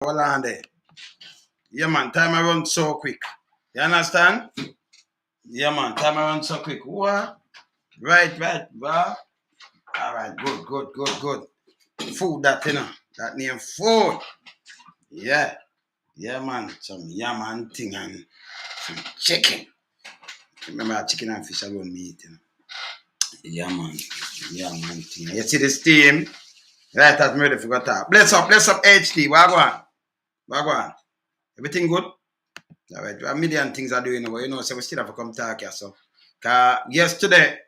Hold on there. Yeah, man, time I run so quick. You understand? Yeah, man, time I run so quick. What? Right, bro. All right, good. Food that, that name food. Yeah, yeah, man. Some yam thing and some chicken. Remember chicken and fish alone me eat, Yeah, man. Thing. You see this team? Right, that's me ready for go talk. Bless up, HD. Wagwan. Everything good? All right, a million things are doing, but so we still have to come talk here. So, yesterday,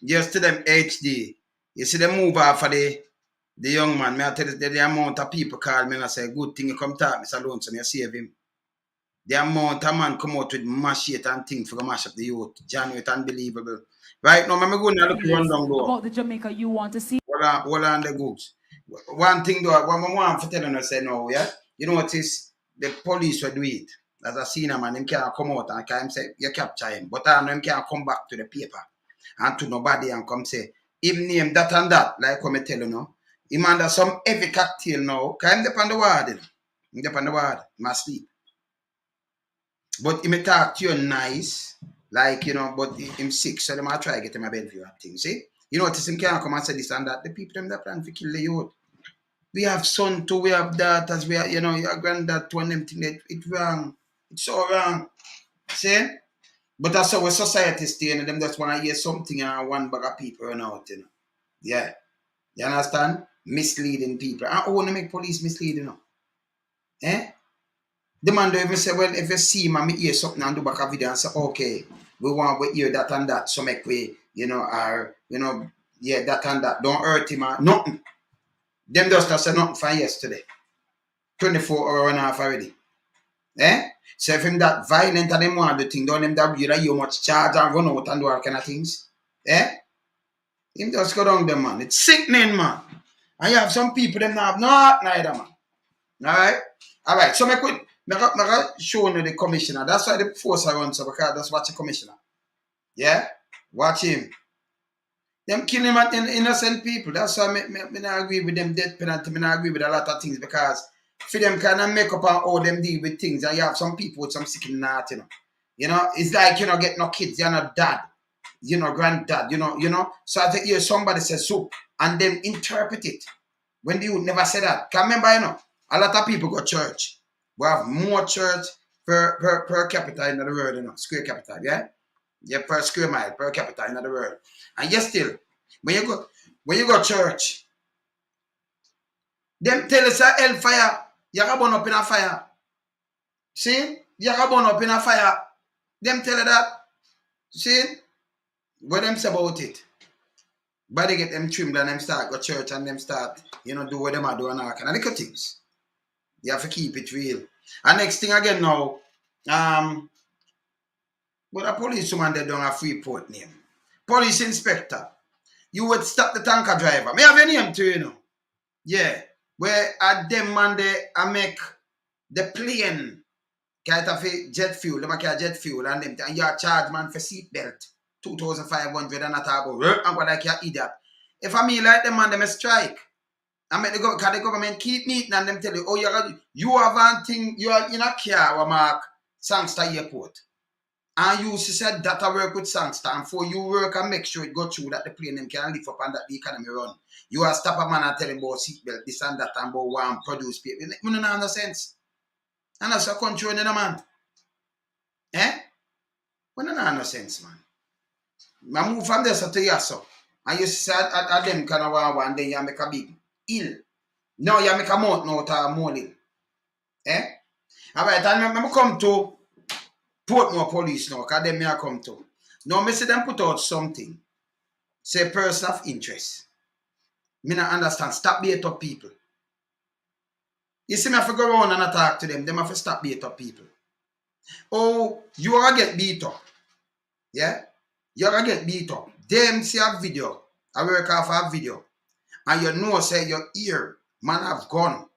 HD, you see the move off for the young man. Me I tell you the amount of people call me and I say, good thing you come talk, Mr. Lonesome, you save him. The amount of man come out with machete and things for to mash up the youth. January, it's unbelievable. Right now, I'm going to look one down door. About the Jamaica you want to see. Hold on the goods. One thing though, what I want to tell you, say no, yeah? You notice the police will do it. As a senior man, him can't come out and can say, you capture him. But I know him can't come back to the paper and to nobody and come say, him name that and that, like what I tell you now. Him under some heavy cocktail now, can him depend on the ward. Him depend on the ward, must sleep. But he may talk to you nice, like, but him sick, so they might try to get him a Bellevue and things, see? You notice him can't come and say this and that. The people them that plan to kill the youth. We have son too, we have daughters, we have, your granddad to and them thing, it's wrong. It's so wrong. See? But that's how our society stay, and them just want to hear something and one bag of people run out, Yeah. You understand? Misleading people. I want to make police misleading, Eh? The man don't even say, well, if you see him and me hear something and do back a video and say, okay, we want to hear that and that, so make we, that and that. Don't hurt him or nothing. Them just say nothing for yesterday. 24 hours and a half already. So if him that violent and them want to do thing, don't him that you much charge and run out and do all kind of things. Him just go down there, man. It's sickening, man. And you have some people them not have no heart neither, man. Alright. So I show you the commissioner. That's why the force I run, so because just watch the commissioner. Yeah? Watch him. Them killing innocent people. That's why I not agree with them death penalty. I not agree with a lot of things because for them kind of make up and all them deal with things. And you have some people with some sick in the heart, It's like, get no kids, you're not dad, granddad, So I think somebody says soup and then interpret it. When you never say that. Because remember, a lot of people go to church. We have more church per capita in the world, square capita, yeah? Yeah, per square mile, per capita in the world. And yet still, when you go to church, them tell us a hellfire, you can burn up in a fire. See? You can burn up in a fire. Them tell you that. See? What them say about it? But they get them trimmed and them start go to church and them start, do what them are doing and all kind of little things. You have to keep it real. And next thing again now, but a policewoman they don't have Freeport name. Police inspector. You would stop the tanker driver. May I have a name too, Yeah. Where at them man I make the plane kind of jet fuel, they make a jet fuel and them and you charge man for seat belt. 2,500 and not about and what like you idiot. If I mean like them man, them strike. I mean the government keep meeting and them tell you, oh you have one thing, you are in a car or mark Sangster Airport. And you said that I work with Sangster and for you work and make sure it go through that the plane them can lift up and that the economy run. You are stop a man and tell him about seatbelt, this and that and about one produce paper. It don't have no sense. And that's a country in the man. It don't have no sense, man. I move from there to here, so. And you say at them kind of one, then you make a big hill. Now you make a mountain out of a molehill. Alright, and I come to Portmore Police now, because them I come to. Now, I see them put out something. Say person of interest. I don't understand. Stop beat up people. You see me have to go around and talk to them. Them have to stop beat up people. Oh, you are get beat up. Yeah? You are get beat up. Them see a video. I work off a video. And you know say your ear, man have gone.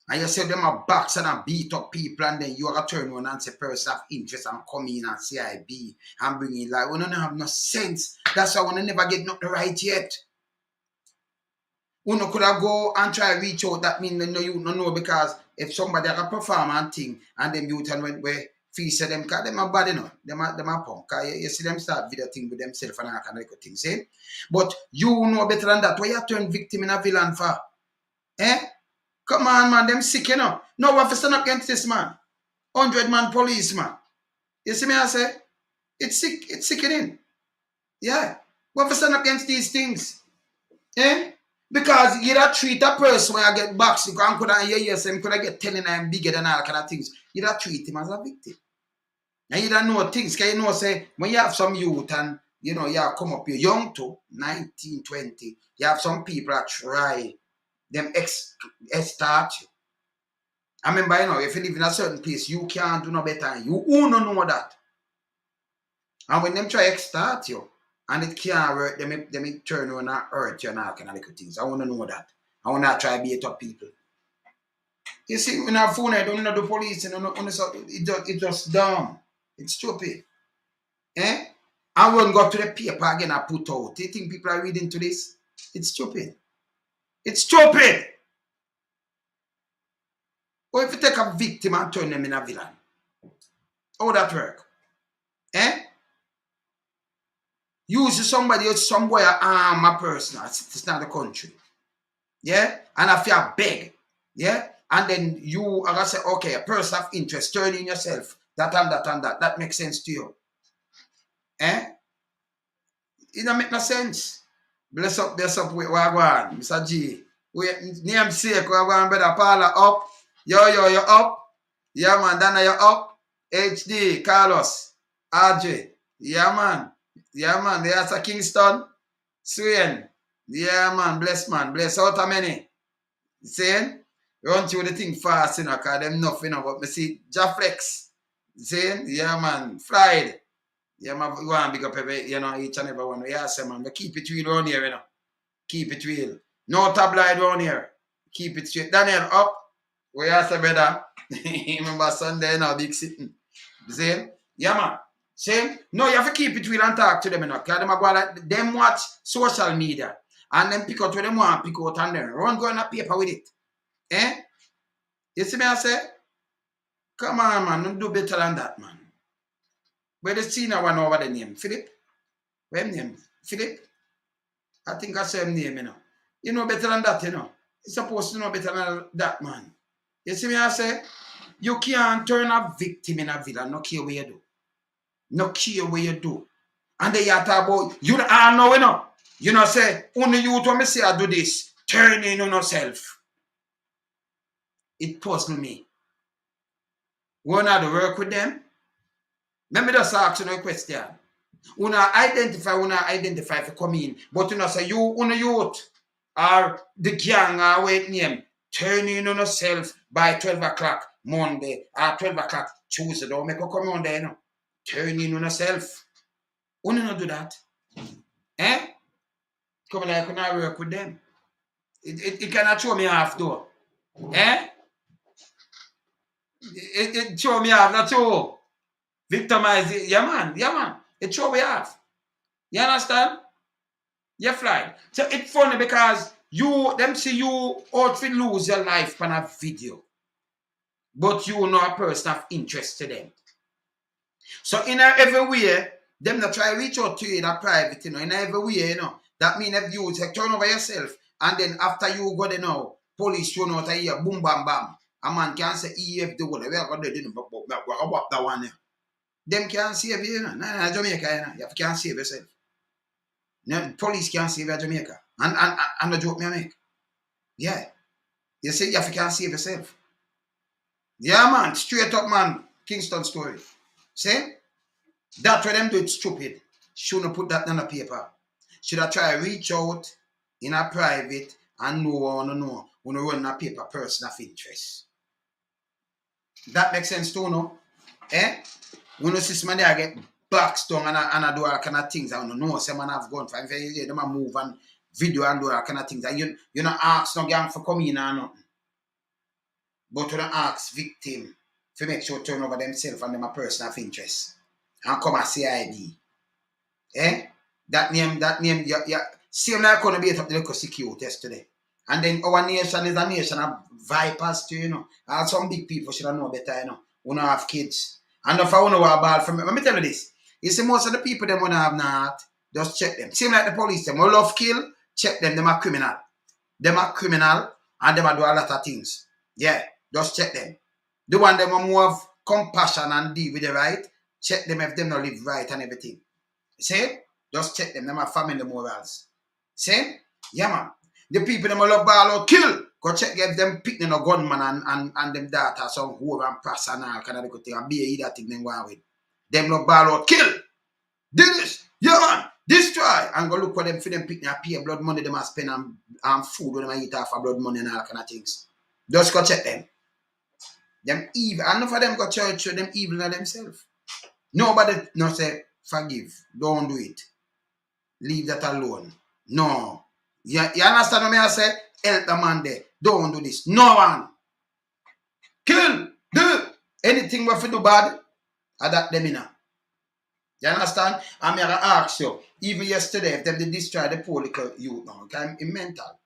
And you say them a box and a beat up people and then you are turn around and say person of interest and come in and say I be and bring in like we don't have no sense. That's why we never get nothing right yet. Uno could have go and try reach out. That mean no you no know, because if somebody have a perform and thing and them youth and when we feel say them, cause them a bad, you know, them a punk. Cause you see them start video thing with themselves and all kind of things, see? But you know better than that. Why you turn victim in a villain for? Eh? Come on, man, them sick, you know. No, we have to stand up against this man. 100-man policeman. You see me, I say? It's sick, it's sickening. Yeah. We have to stand up against these things. Eh? Because you don't treat a person when you get boxed, you could have get telling him bigger than all kind of things. You don't treat him as a victim. And you don't know things, because you know, say, when you have some youth and, you know, you have come up, you're young too, 19, 20, you have some people that try, them start you. I remember, you know, if you live in a certain place, you can't do no better. You don't know that. And when them try to start you, and it can't work, them turn on and hurt you and all kind of little things. I want to know that. I want to try to beat up people. You see, when I phone, I don't know the police, and it's just dumb. It's stupid. Eh? I won't go to the paper again and put out. Do you think people are reading to this? It's stupid. It's stupid. Or if you take a victim and turn them in a villain, how that work? Eh? Use somebody else, some boy arm a person. It's not the country. Yeah? And if you beg, yeah? And then you are gonna say, okay, a person of interest, turn in yourself, that and that and that. That makes sense to you. Eh? It don't make no sense. Bless up, with Wagwan, Mr. G. Name sake, Wagwan, brother, Paula up. Yo, you're up. Yeah, man, Dana, you're up. HD, Carlos, RJ. Yeah, man. Yeah, man. There's a Kingston. Swain. Yeah, man. Bless out how many. Saying? Run through the thing fast, you know, because them nothing, you know, but me see Jaflex. Saying? Yeah, man. Fried. Yeah, man. We want to big up every, you know, each and every one. Yeah, say, man. But keep it real around here, you know. Keep it real. No tabloid around here. Keep it straight. Daniel, up. We are say, brother. Remember Sunday, now, big sitting. See? Yeah, man. See? No, you have to keep it real and talk to them, you know. Because them, go like, them watch social media. And then pick out what them want, pick out and then run go on a paper with it. Eh? You see me, I say? Come on, man. Don't do better than that, man. Where the senior one over the name? Philip? Where name? Philip? I think I saw him name, you know. You know better than that, you know. You're supposed to know better than that, man. You see me, I say? You can't turn a victim in a villain, no care what you do. No care what you do. And they are talk about, you all know, you know. You know, say, only you to me say I do this. Turn in on yourself. It puzzles me. When I do work with them, let me just ask you a question. When I identify for come in, but you know, say you on the youth or the gang or wait name, turn in on yourself by 12 o'clock Monday or 12 o'clock Tuesday. Don't make a come on there, you know. Turn in on yourself. When you not do that, eh? Come like when I work with them. It cannot show me half door. Eh? It show me half, not show. Victimize it. Yeah, man. It show me half. You understand? You fly. So it's funny because them see you out to lose your life on a video. But you know a person of interest to them. So in every way, them that try to reach out to you in a private, you know, in every way, you know. That means if you say turn over yourself, and then after you go there now, police run out of here, boom, bam, bam. A man can say, EF the one, we are going to do that one. Yeah. Them can't save you, you know. No, Jamaica, you know. You can't save yourself. No, police can't save you, Jamaica. And the joke me I make. Yeah. You say you can't save yourself. Yeah, man. Straight up, man. Kingston story. See? That's what them do, it's stupid. Shouldn't put that on the paper. Should I try to reach out in a private and know when you run a paper person of interest. That makes sense too, no? Eh? When you see somebody I get boxed down and I do all kind of things, I don't know, some man have gone for them a move and video and do all kind of things. And you not ask no gang for come in or nothing. But you don't ask victim to make sure turn over themselves and them a person of interest. And come and CID. Eh? That name, yeah. Same like going to be up the local secure test today. And then our nation is a nation of vipers too, you know. And some big people should know better, you know. Who don't have kids. And if I want to work bad for me, let me tell you this. You see, most of the people them want to have not, just check them. Same like the police, them who love kill, check them. Them are criminal. Them are criminal and them are do a lot of things. Yeah, just check them. The one them who more have compassion and deal with the right, check them if them not live right and everything. See? Just check them. Them are family morals. See? Yeah, man. The people them love ball out kill. Go check if them picking a gunman and them data some who and pass and all kind of good thing and be either thing them go with. Them love ball out kill. Do this. Yeah, man. Destroy. And go look for them for them picking a pay blood money them a spend and food when them eat off of blood money and all kind of things. Just go check them. Them evil. And enough of them go church with them evil in themselves. Nobody no say forgive. Don't do it. Leave that alone. No. You understand what I say? Help the man there. Don't do this. No one. Kill. Do. Anything we do bad, adapt them in. You understand? I'm going to ask you, even yesterday, if them destroy the poor little youth now, okay, I'm mental.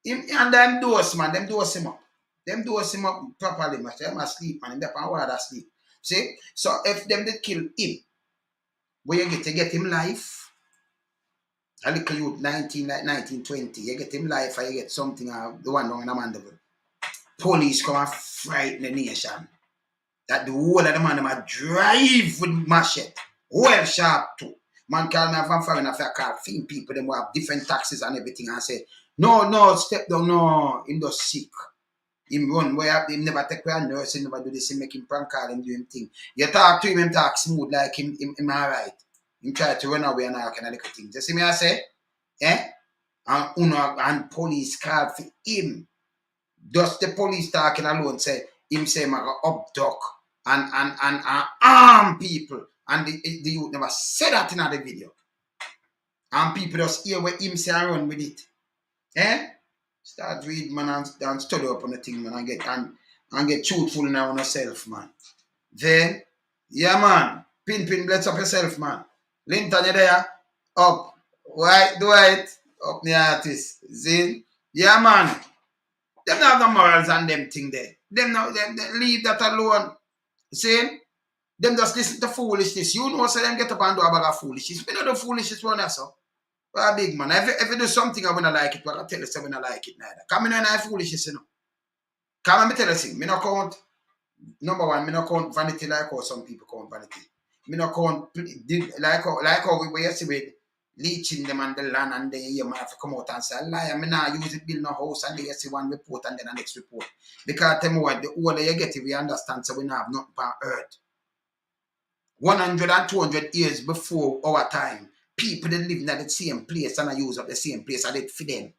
And them dose, man, them dose him up. Them dose him up properly, man. Them asleep, man. Them up and asleep. See? So if them they kill him, where you get him life. A little youth, 1920, you get him life or you get something, the one down in the mandible. Police come and frighten the nation. That the whole of the man them drive with machete. Well sharp too. Man call me from foreign affair call film people, them who have different taxes and everything and say, no, step down, no, him just sick. Him run where him never take care of nurse, him never do this, him make him prank call, him do him thing. You talk to him talk smooth like him alright. Him try to run away and all kind of little things. You see me I say? Eh? And police call for him. Just the police talking alone say, him say, I go abduct and arm people. And the youth never said that in the video. And people just hear what him say and run with it. Eh? Start read, man, and study up on the thing, man, and get truthful now on yourself, man. Then, yeah, man, pin, bless up yourself, man. Linton, you there? Up. Right, do it. Up the artist. See? Yeah, man. Them not have no morals and them thing there. Them leave that alone. See? Them just listen to foolishness. You know, so them get up and do a bag of foolishness. We know the foolishness one also. Well, big man. If you do something I wouldn't like it, but I tell you something I like it neither. Come in and I foolishness, you know. Come and tell you something. Me no count. Number one, me no count vanity like how some people count vanity. Me no count like how we see with leeching them and the land and then you might have to come out and say, lie, me not use it build no house and then you see one report and then the next report. Because tell me what, the older you get it, we understand so we don't have nothing on earth. 100 and 200 years before our time, people that live in the same place and I use up the same place and it for them.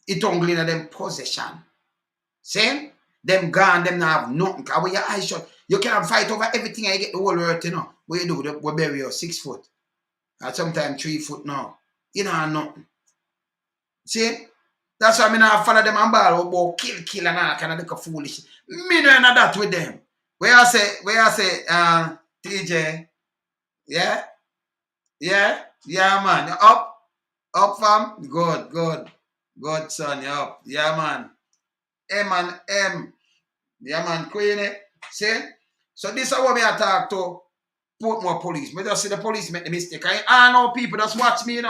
It only in them possession. See? Them gone, them not have nothing. Because when your eyes shut, you can't fight over everything and you get the whole earth, you know. What you do, we bury you 6 foot. And sometimes 3 foot now. You know, nothing. See? That's why I not follow them and ball about kill and all kind of look foolish. Me no know that with them. Where I say, TJ, yeah, man, up fam, good son, you up, yeah man, M, yeah man, Queenie, see, so this is what me talk to Portmore police, me just see the police make the mistake, I know people just watch me,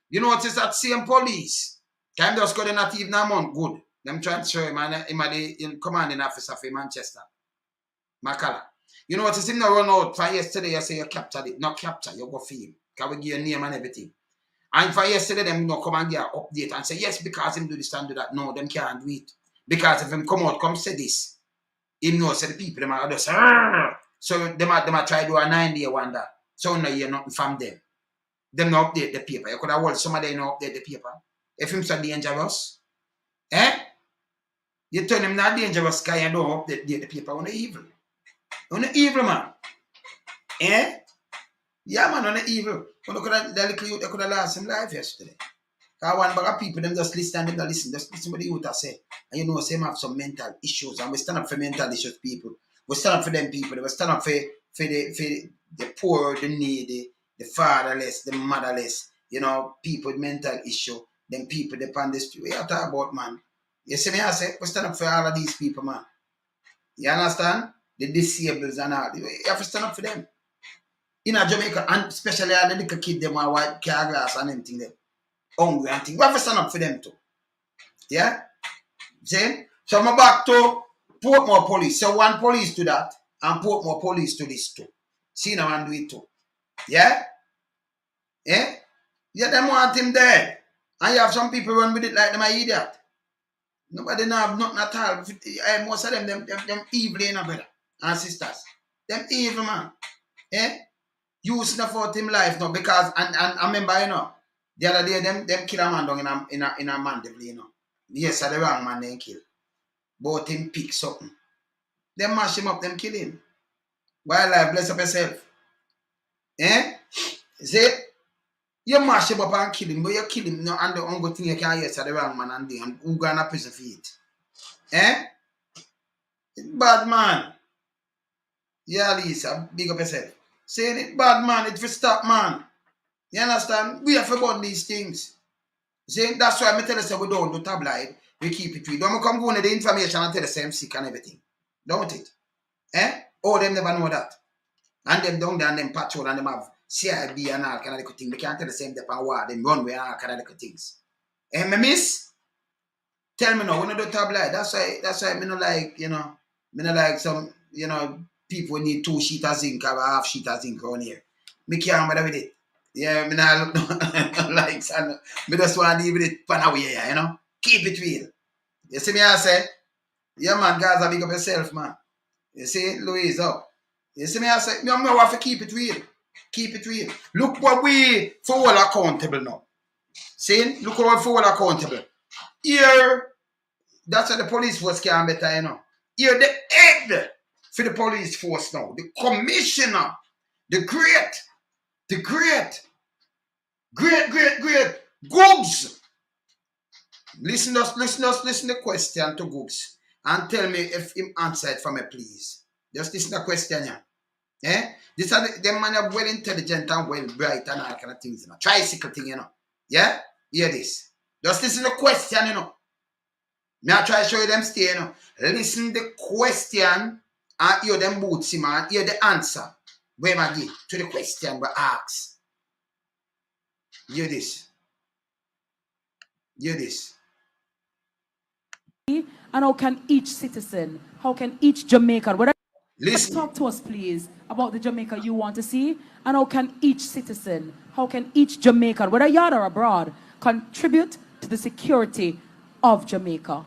you notice that same police, time just got not even a month, good, them trying to show him, him the commanding officer for Manchester. Makala. You know what? It's him not run out for yesterday. You say you captured it. Not capture, you go for him. Can we give your name and everything? And for yesterday, them not come and give an update and say, yes, because him do this and do that. No, them can't do it. Because if him come out, come say this, him know, say the people, them are just, so them are try to do a 9-day wonder. So no, you're nothing from them. Them not update the paper. You could have hold some of them not update the paper. If him so dangerous, you turn him not dangerous guy and don't update the paper on the evil. On the evil, man. Yeah, man, on the evil. When look at that little youth, they could have lost him life yesterday. Because one bag of people, them just listen and them don't listen. Just listen what the youth say. And you know, say have some mental issues. And we stand up for mental issues, people. We stand up for them people. We stand up for the poor, the needy, the fatherless, the motherless. You know, people with mental issue. them people depend this. What you talk about, man? You see me, I say, we stand up for all of these people, man. You understand? The disabled and all. You have to stand up for them. In Jamaica, and especially all the little kids, them are white car glass and anything, them hungry and things. We have to stand up for them too. Yeah? See? So I'm back to Portmore police. So one police to that, and Portmore police to this too. See now and do it too. Yeah? Yeah? Yeah, them want him dead. And you have some people run with it like them are idiot. Nobody know have nothing at all. Most of them evil, you know, brother and sisters. Them evil, man. Eh? You snuff out him life now because, and I remember, you know, the other day, them kill a man down in a Mandeville, you know. Yes, the wrong man they kill. But him pick something. Them mash him up, them kill him. Wildlife, bless up yourself. Eh? See? You mash him up and kill him, but you kill him, no, and the only thing you can hear is the wrong man and them, who gonna prison for it. Eh? Bad man. Yeah, Lisa, big up yourself. Saying it bad man, it will stop, man. You understand? We have to burn these things. See, that's why I tell you, we don't do tabloid, we keep it real. Don't come go into the information and tell us I'm sick and everything. Don't it? Eh? Oh, them never know that. And them down there and them patrol and them have CIB and all kind of thing. They can't tell the same depth and war, them runway and all kind of things. Eh, me miss? Tell me now, we don't do tabloid. That's why me not like, you know, me not like some, you know, people need 2 sheets of zinc or half sheet of zinc around here. Me can't bother with it. Yeah, me not look like son. Me just want to leave it pan away, you know. Keep it real. You see me I say? Yeah man, guys, big up yourself, man. You see, Louise up. You see me I say, me have to keep it real. Keep it real. Look what we for all accountable now. See? Look what we for all accountable. Here, that's what the police force can better, you know. Here the head for the police force now. The commissioner. The great Googs. Listen the question to Googs and tell me if him answer it for me, please. Just listen the question here. Eh? This are the man are well intelligent and well bright and all kind of things, you know. Tricycle thing, you know. Yeah? Hear this. Just listen the question, you know. Me I try to show you them stay, you know. Listen the question and hear them boots, man. Hear the answer. Where I give to the question we ask. Hear this. Hear this. And how can each citizen, how can each Jamaican, Listen. talk to us please about the Jamaica you want to see, and how can each citizen, how can each Jamaican, whether yard or abroad, contribute to the security of Jamaica?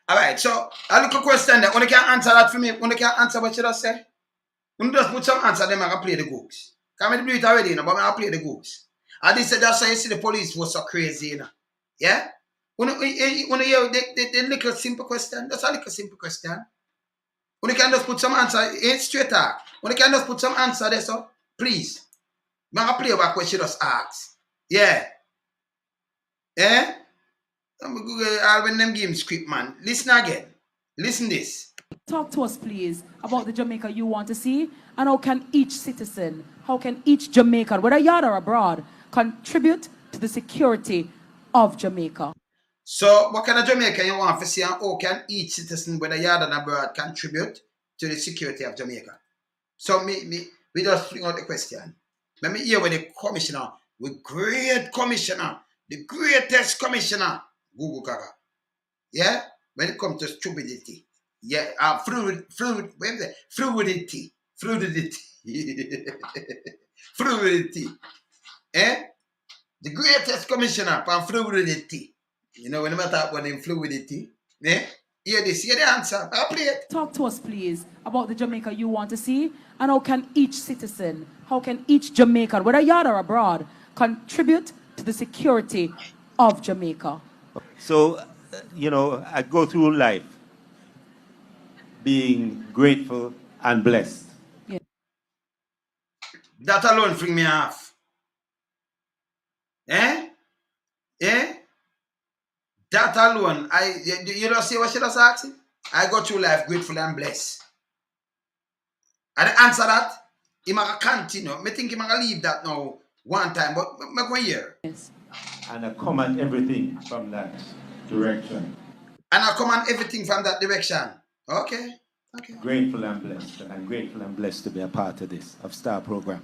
All right, so a little question that when you can answer that for me, when you can answer what you just say, when you just put some answer, then I can play the gooks. Can I do it already, you know, but I play the gooks. And this that's why you see the police was so crazy, you know. Yeah? When you hear the little simple question, that's a little simple question. When you can just put some answer, it's straight talk. When you can just put some answer there, so please. I'm going to play back what she just asked. Yeah. Eh? I'll when them game script, man. Listen again. Listen this. Talk to us please about the Jamaica you want to see, and how can each citizen, how can each Jamaican, whether yard or abroad, contribute to the security of Jamaica? So, what kind of Jamaica you want to see, and how can each citizen, whether yard and abroad, contribute to the security of Jamaica? So, we just bring out the question. Let me hear with the commissioner, with great commissioner, the greatest commissioner, Google Gaga. Yeah? When it comes to stupidity. Yeah, fluidity. Fluidity. Eh? The greatest commissioner for fluidity. You know, when I talk about the fluidity, eh? Hear this, hear the answer. I'll play it. Talk to us, please, about the Jamaica you want to see, and how can each citizen, how can each Jamaican, whether yard or abroad, contribute to the security of Jamaica? So, you know, I go through life being grateful and blessed. Yeah. That alone bring me off. Eh? Eh? That alone, you don't see what she just asked? I go through life grateful and blessed. And the answer that, he might continue. I think he might leave that now one time, but I'm going here. Yes. And I come at everything from that direction. And I command everything from that direction. Okay. Okay. Grateful and blessed. And I'm grateful and blessed to be a part of this, of Star Program.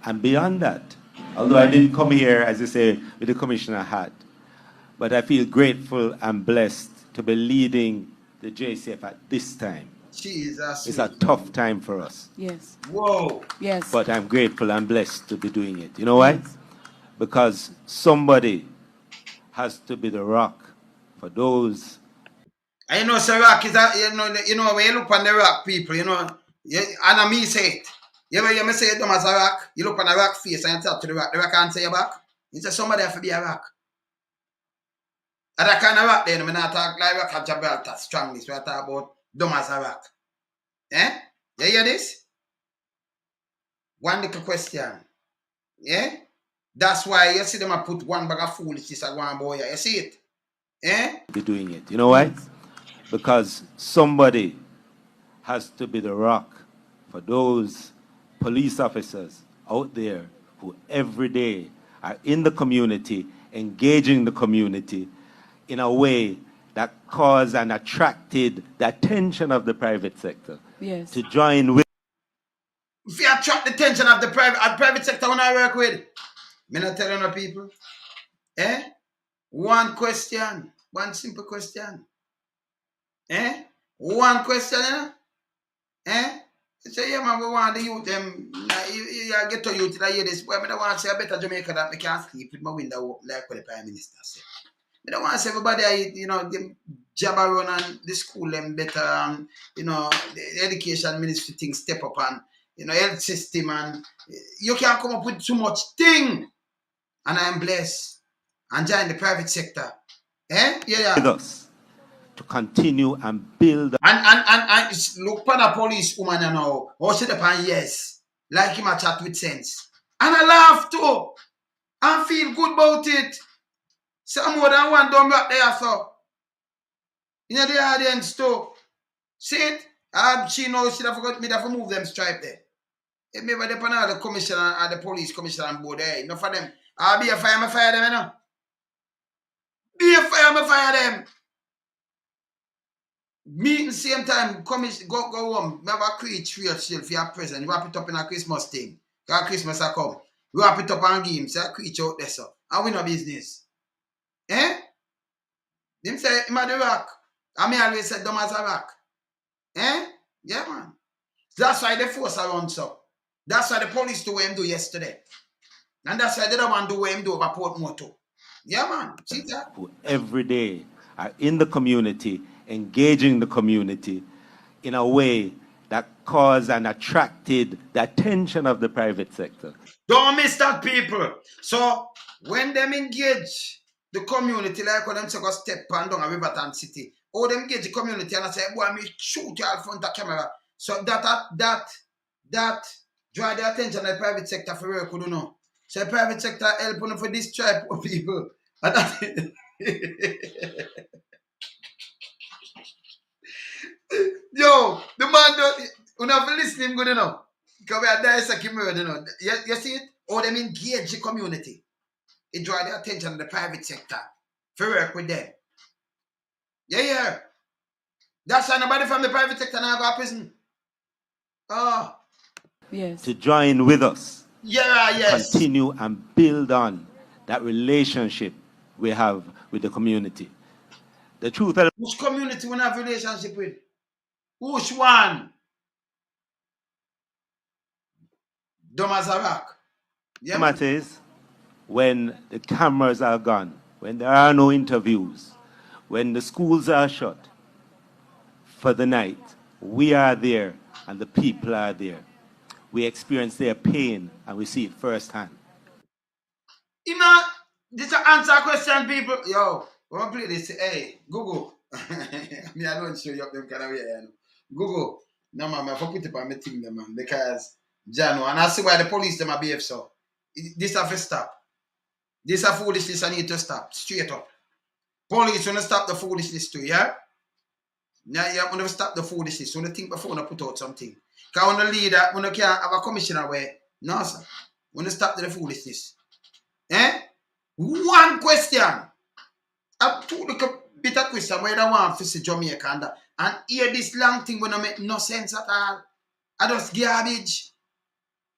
And beyond that, although I didn't come here, as you say, with the commissioner hat, but I feel grateful and blessed to be leading the JCF at this time. Jesus. It's a tough time for us, Yes. Whoa. Yes. but I'm grateful and blessed to be doing it. You know why? Yes. Because somebody has to be the rock for those. And you know, so rock is that, you know, when you look on the rock, people, you know, and me say it. You ever hear me say it dumb as a rock? You look on the rock face and you talk to the rock can't say you back. He said somebody have to be a rock. And that kind of rock then, I not talk like rock at Gibraltar, strongly, so I talk about dumb as a rock. Eh? You hear this? One little question. Yeah? That's why you see them I put one bag of foolishness at one boy. You see it? Eh? Be doing it. You know why? Because somebody has to be the rock for those police officers out there who every day are in the community, engaging the community in a way that caused and attracted the attention of the private sector Yes. to join with. If you attract the attention of the private sector when I work with, me not telling no people. Eh? One question. One simple question. Eh? One question, eh? You say, yeah, man, we want the youth, them, you get to youth, I hear this, boy, I don't want to say a better Jamaica that I can't sleep with my window open like what the Prime Minister said. I don't want to say everybody, you know, them jab around and the school them better, and, you know, the education ministry thing step up and, you know, health system, and you can't come up with too much thing. And I'm blessed. And join the private sector. Eh? Yeah. With us to continue and build. And look for the police woman you know. Or sit up and yes. Like him a chat with sense. And I laugh too. And feel good about it. Some more than one dumb right there, so. You know the audience too. See it? She knows she have forgot me to move them stripe there. If me were the panel the commissioner and the police commissioner and board there. Enough for them. I'll be a fire, me fire them, you know. Be a fire, me fire them. Meeting same time, come go home. We have a create real shield for your present. Wrap it up in a Christmas thing. Because Christmas a come. Wrap it up and give him. Say a creature out there, so. And we no business. Eh? Them say, him a the rock. And me always say, dumb as a rock. Eh? Yeah, man. That's why the force around, so. That's why the police do what him do yesterday. And that's why they don't want to do what him do over Portmore too. Yeah, man. See that? Who every day are in the community, engaging the community in a way that caused and attracted the attention of the private sector. Don't miss that, people. So when them engage the community, like when them say go step and down a Riverton City, or them engage the community and I say, boy, me shoot you out front of camera. So that draw the attention of the private sector for work, you know. So the private sector help you for this tribe of people. And that yo, the man don't you have to listen him good enough. Because we are dissecting murder, you know. You see it? Or them engage the community. It draw the attention of the private sector for work with them. Yeah. That's why nobody from the private sector now go to prison. Oh. Yes. To join with us. Yeah, yes. Continue and build on that relationship we have with the community. The truth of which community we have a relationship with? Which one? Dumb as a rock. the matter is, when the cameras are gone, when there are no interviews, when the schools are shut for the night, we are there and the people are there. We experience their pain and we see it firsthand. You know, this answer question, people. Yo, we want to play this. Hey, Google. Me, I don't show you up them kind of way. You know. Google. No, man, I put it on my thing, man, because Jano, and I see why the police them are behave so. This have to stop. This a foolishness I need to stop. Straight up. Police want to stop the foolishness too, yeah? Yeah, you want to stop the foolishness. You want to think before you put out something. Because when the leader, when you can't have a commissioner where, no, sir. You want to stop the foolishness. Eh? One question. Up two little bit of question where I want to see Jamaica and hear this long thing when I make no sense at all. I just garbage.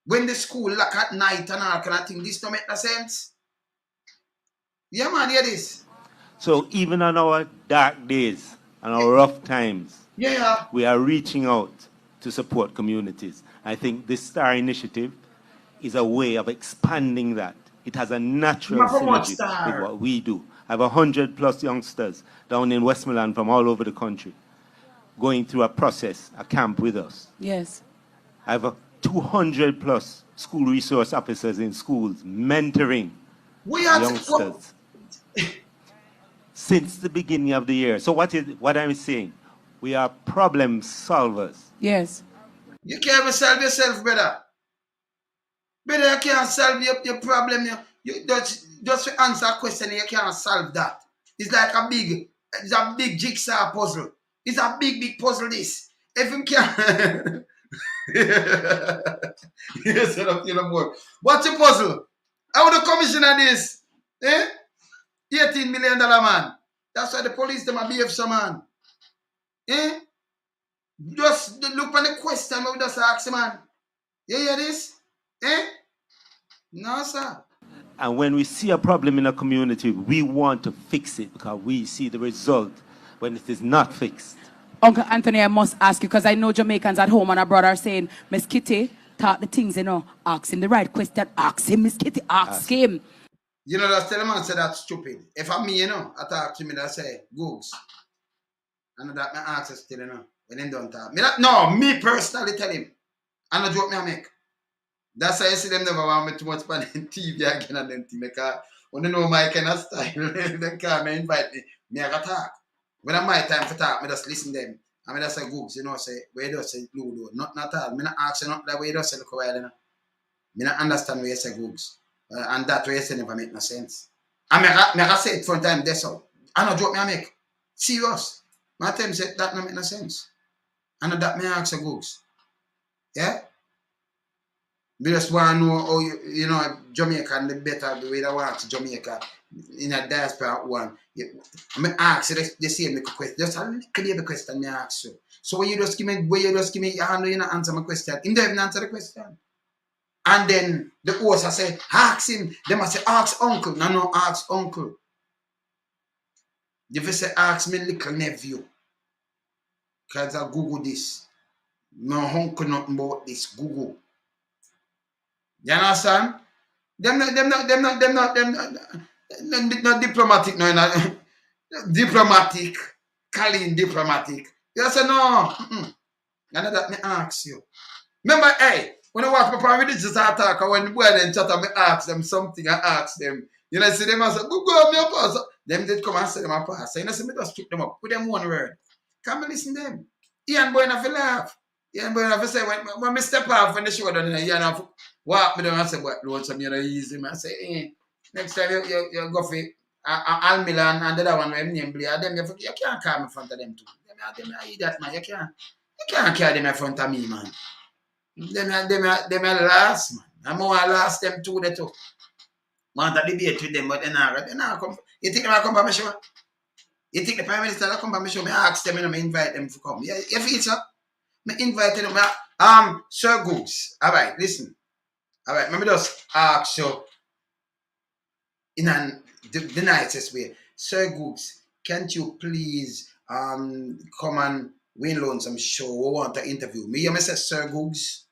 When the school lock at night and all kind of thing, this don't make no sense. Yeah, man, hear this. So even on our dark days and our rough times, Yeah. we are reaching out to support communities. I think this STAR initiative is a way of expanding that. It has a natural You promote synergy Star. with what we do. I have 100+ youngsters down in Westmoreland from all over the country going through a process, a camp with us. Yes. I have 200+ school resource officers in schools mentoring We are youngsters since the beginning of the year. So what I'm saying, we are problem solvers. Yes. You can't even solve yourself, brother. Brother, you can't solve your problem. You just to answer a question, you can't solve that. It's like a big jigsaw puzzle. It's a big puzzle, this. If you can yes, more. What's your puzzle? How the commissioner this? Eh? $18 million man. That's why the police them are behave some man. Eh? Just look on the question we just ask man. You hear this? Eh? No, sir. And when we see a problem in a community, we want to fix it because we see the result when it is not fixed. Uncle Anthony, I must ask you, because I know Jamaicans at home and abroad are saying, Miss Kitty, talk the things, ask him the right question. Ask him, Miss Kitty, ask him. You know, that's tell man say that's stupid. If I'm me, I talk to me, that say, Googs. I know that my answer still, when they don't talk. Me personally tell him. I know joke me I make. That's why you see them never want me too much on TV again and them thing. Because when they know my kind of style, they can't invite me. Me I got talk. When I'm my time for talk, I just listen to them. And I just say, Googs, say, where do you say, Ludo? Not all. I not ask you not that way you say, look away, I don't understand where you say, Googs. And that way you say never make no sense. And I say it for a time, that's all. I know joke me I make. Serious. My time said that don't make no sense. And that me ask you, Googs. Yeah? We just want to know how Jamaica and the better the way they want to Jamaica in a diaspora one. I ask you the same question. Just a little bit of question I ask you. So when you just give me your hand, you not answer my question. Him don't even answer the question. And then the host I say, ask him. Them I say, ask uncle. No, ask uncle. If you say ask me little nephew. Because I Google this. No uncle nothing about this. Google. You understand? Them not diplomatic, no, diplomatic, calling diplomatic. You say no. And that me ask you. Remember, hey, when I watch my religious attack, when the boy then chat, I ask them something, I ask them. You know, see them and say, go me up, pastor. Them did come and say them a pastor. You know, see me just keep them up. Put them one word. Come and listen to them. Ian boy not feel laugh. Ian boy not feel say, when me step off when the show done, Ian have walk me down and say, but lonesome, easy. I say, next time you go for Almilan and the other one, when name Blair, them you can't call me in front of them too. Them eat that, man. You can't carry them in front of me, man. Them are last, man. I'm more last them too, they too. Want to debate with them, but they not come. You think they will come by my show? You think the Prime Minister will come by my show? I ask them and I invite them to come. Yeah, you feel so? I invite them. Sir Googs. All right, listen. All right, let me just ask you in the nicest way. Sir Googs, can't you please come and Wayne Lonesome show? We want to interview me. You may say Sir Googs.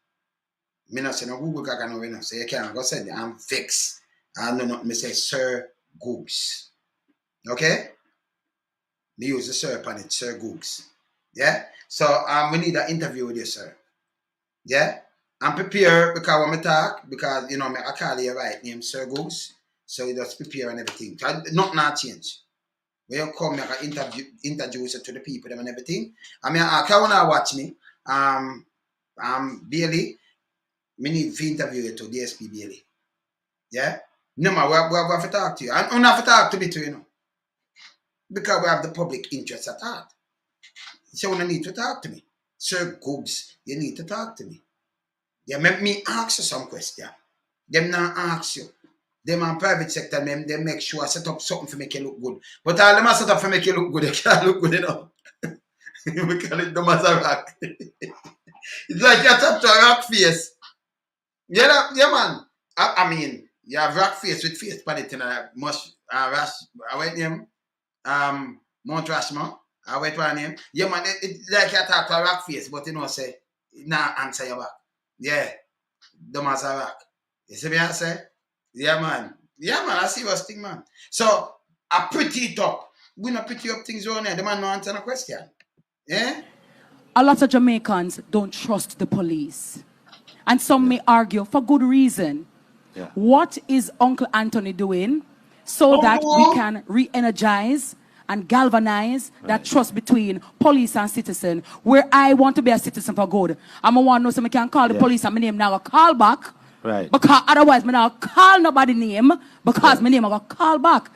Me not say no Google can no win. So you can't go say I'm fixed. I know not me say Sir Googs. Okay? Me use the sir upon it, Sir Googs. Yeah? So we need an interview with you, sir. Yeah? I'm prepared because when I talk, because me I call you right name Sir Googs. So you just prepare and everything. Nothing not change. When you come, I can introduce you to the people and everything. I mean I want to watch me. Bailey. Me need to interview you to DSP Bailey. Yeah? No, man, we have to talk to you. And we have to talk to me too, because we have the public interest at heart. So you need to talk to me. Sir Googs, you need to talk to me. Yeah, make me ask you some question. Them not ask you. them and private sector, they make sure I set up something to make you look good. But all them are set up to make you look good, they can't look good enough. We call it dumb as a rock. It's like you tap to a rock face. Yeah, yeah, man. I mean, you have rock face with face, but it in a much rash. I went name Mount Rushmore. I went one name. Yeah, man. It's like you tap to a rock face, but you know, say nah answer your back. Yeah, dumb as a rock. You see me? I say, yeah, man. Yeah, man. I see what's thing, man. So I pretty it up. We not pretty up things around here. The man no answer no question. Yeah. A lot of Jamaicans don't trust the police. And some may argue for good reason. Yeah. What is Uncle Anthony doing so that we can re-energize and galvanize that trust between police and citizen, where I want to be a citizen for good? I'm going to want to know so I can call the police and my name now call back. Right. Because otherwise, I now call nobody name because my name I got call back.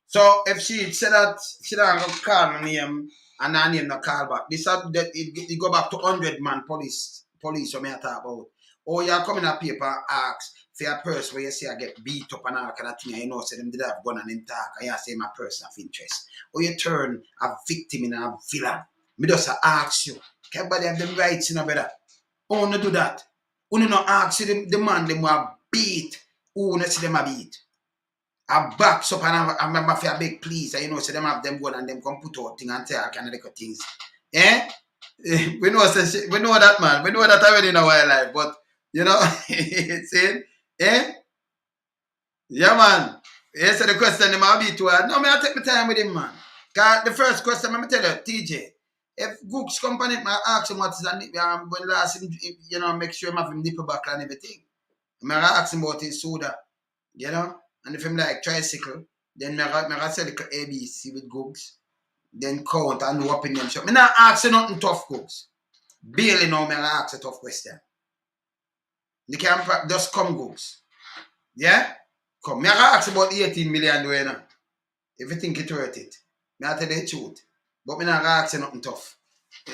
So if she said that she don't go call my name and her name no call back, this that it go back to 100-man police what me I talk about. Or you come in a paper and ask for a person where you say I get beat up and all kind of thing, and you know say them did have gun and them talk and you say my person of interest. Or you turn a victim in a villain. Me just ask you, everybody have them rights in a better. Oh no do that. Who no ask you the man them will beat. Who no see them a beat. I backs up and I remember for a big please, and you know, so them have them gun and them come put out things and tell kind of like things. Eh? We know that, man. We know that already in our life, but you know, see, eh? Yeah, man. Yes, so the question them might be too hard. No, I take my time with him, man. Cause the first question, let me tell you, TJ, if Gooks company, I ask him what is a nip, when last him, you know, make sure him have him nipple back and everything. I ask him about his soda, you know, and if him like tricycle, then I sell the ABC with Gooks, then count and do up in them shop. I not ask you nothing tough, Gooks. Barely now, I ask a tough question. You can just come, Gooks. Yeah? Come. Me ask about 18 million doing now. If you think it's worth it. I tell you the truth. But me not ask you nothing tough.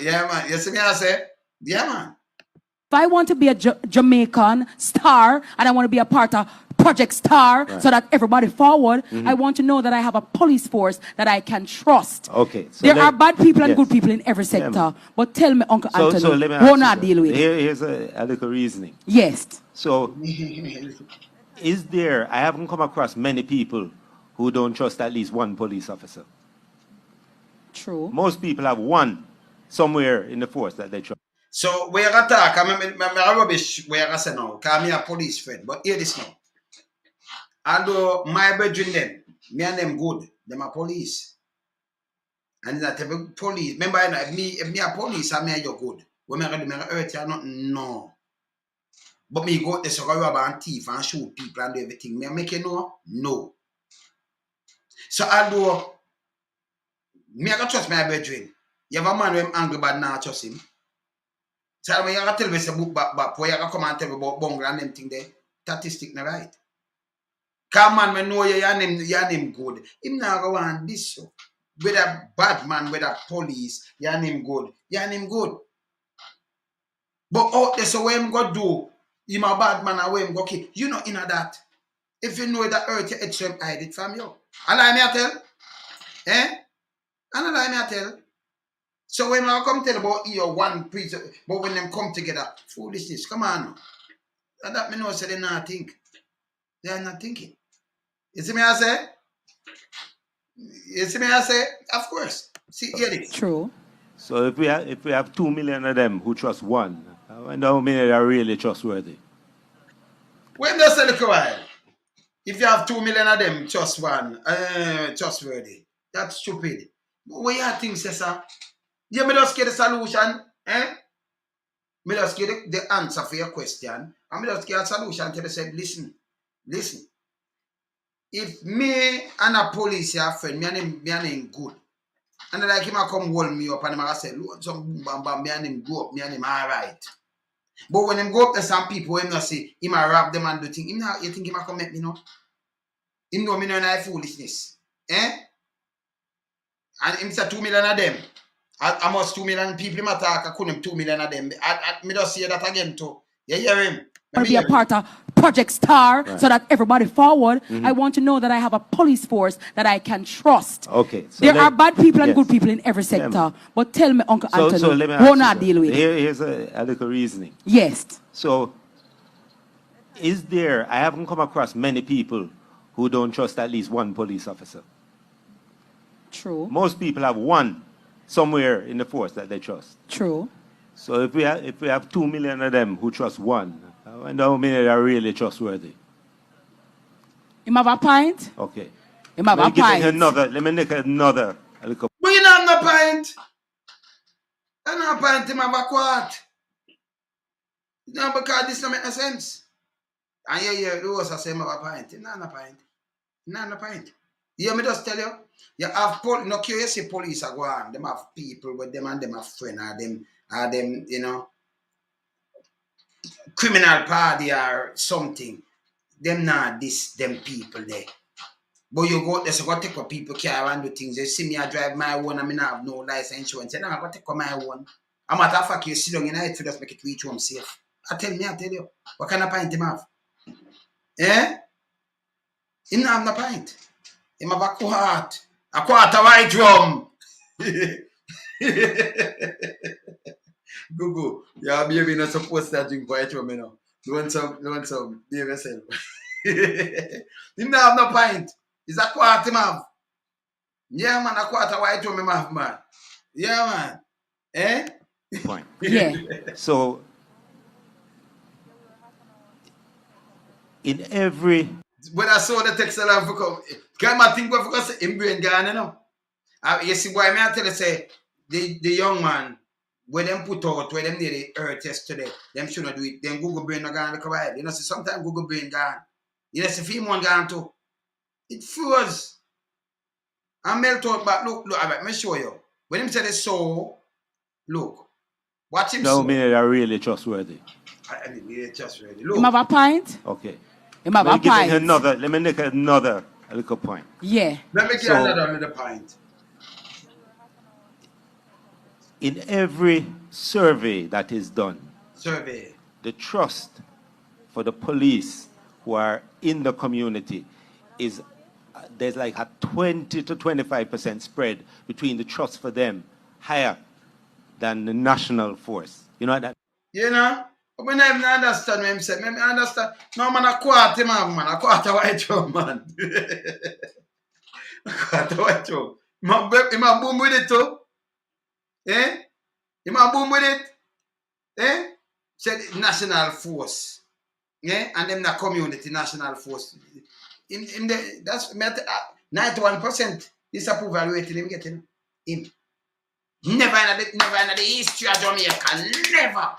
Yeah, man. You see me I say? Yeah, man. If I want to be a Jamaican star and I want to be a part of Project Star so that everybody forward, I want to know that I have a police force that I can trust. Okay. So there are bad people and good people in every sector. But tell me, Uncle Anthony, so let me who not deal with it? Here's a little reasoning. Yes. So, is there, I haven't come across many people who don't trust at least one police officer. True. Most people have one somewhere in the force that they trust. So, we are attack, I'm rubbish where I say now, because I'm a police friend, but hear this now. Although my brethren them, me and them good, them are police. And that every police, remember, if me a police, I mean you're good. When I do, I hurt you, nothing, no. But me go to so rob and thief and shoot people and do everything. Me make you know? No. So although me I can trust my brethren. You have a man who angry bad now trust him. So when you can tell me say book back, where you can come and tell me about bungle and them thing there, statistic not right. Cause man when know your name good. Him now go on this show. Whether bad man, whether police, your name good. Your name good. But out there so what him go do? Him a bad man and where him go kill. You know in that. If you know that earth, your extreme hide it from you. Allow me I tell? Eh? And allow me I tell? So when I come tell about your one priest, but when them come together, foolishness, come on. And that me know say they not think. They are not thinking. You see me I say? You see me I say? Of course. See, hear this. True. So if we have 2 million of them who trust one, I know how many are really trustworthy. When they say look a while, if you have 2 million of them, trust one, trustworthy. That's stupid. But what you think, sir? You may just get the solution, eh? Me just get the answer for your question. And me just get a solution to say, listen. If me and a police are friend, me and him good. And like him I come hold me up and him I say, look, some boom bam bam, me and him go up, me and him alright. But when him go up to some people, him not say, him a rob them and do things. Him not, you think him a come make me know? Him know me know no foolishness. Eh? And him say 2 million of them. I must 2 million people him attack, I couldn't 2 million of them. Me just say that again too. You hear him? Be a part of Project Star, Right. so that everybody forward. I want to know that I have a police force that I can trust. Okay. So There are bad people and yes. good people in every sector. ma'am. But tell me, Uncle So Anthony, let me who ask you not something. deal with it? Here's a little reasoning. Yes. So is there, I haven't come across many people who don't trust at least one police officer. True. Most people have one somewhere in the force that they trust. True. So if we have 2 million of them who trust one, I wonder how many are really trustworthy. You have a pint? Okay. You have a pint. Let me make another little. But you don't have no pint. I don't have a pint, him have a quart. No, because this don't make no sense. And the host say him have a pint. Him not have a pint. Him not have a pint. You hear me just tell you? You have no curious police are go on. Them have people with them and them have friends or them, you know, criminal party or something. Them not this them people there. But you go there, so go take what people care and do things. You see me, I drive my own, I mean I have no license insurance. You know, I go take my own. I'm matter of fact, you sit down in it to just make it reach home safe. I tell you, what kind of pint him have? Eh? Him not have no pint. Him have a quart of white rum. Google, yeah, baby not supposed to drink white rum, you know. Don't some, behave yourself. Him not have no pint. It's a quart him have. Yeah, man, a quart of white rum him have, man. Yeah, man. Eh? Point. Yeah. So in every When I saw the text I come, can I think what because him brain gone, you know? You see why me I tell you say the young man where them put out where them did the earth yesterday, them should not do it. Then Google brain not gone look away. You know, see sometimes Google brain gone. You know, see film one gone too. It froze. And melt out back. Look, let me show you. When him say the so, look. Watch him no so. many are really trustworthy. I mean, yeah, just ready. You Look. have a pint? Okay. You have a pint? Let me make another little point. Yeah. Let me get So- another little pint. In every survey that is done, Survey. the trust for the police who are in the community is there's like a 20 to 25% spread between the trust for them higher than the national force. You know that? You know? But I don't understand what him say. I understand. No, man, a quart him have, man. A quart of white rum, man. A quart of white rum. Him a boom with it, too. Eh? Him a boom with it. Eh? Said national force. Eh? And them the community national force. In the, that's 91% disapproval rating him getting. Him. Never in the history of Jamaica.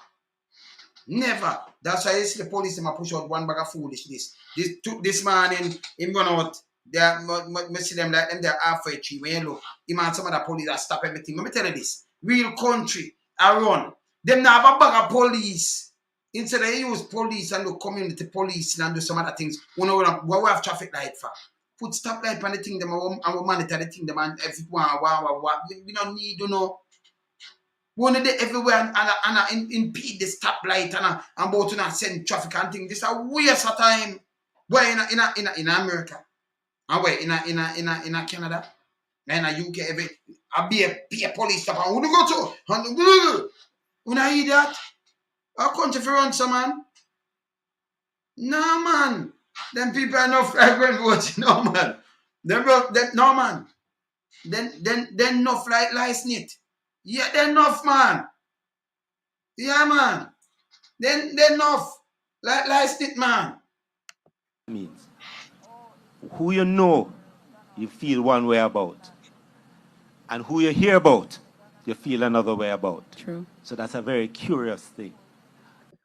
Never. That's why you see the police them a push out one bag of foolishness. This morning, him run out. They see them like them they're halfway tree. When you look, him and some of the police that stop everything. Let me tell you this. Real country I run. Them now have a bag of police. Instead they use police and do community police and do some other things. We have traffic light for. Put stop light on the thing them and we monitor the thing them and everyone we don't need to know. One day everywhere and impede the stoplight and both to send traffic and things. This is a waste of time. Where in America, and where in Canada, and in UK, I be a police stop and who do go to? And when I hear that, our country for run some man. No man, them people are not going to vote. No man, them no man. Then enough like license. Yeah, then enough man. Yeah, man. Then enough. Like license, man. Means who you know, you feel one way about, and who you hear about, you feel another way about. True. So that's a very curious thing.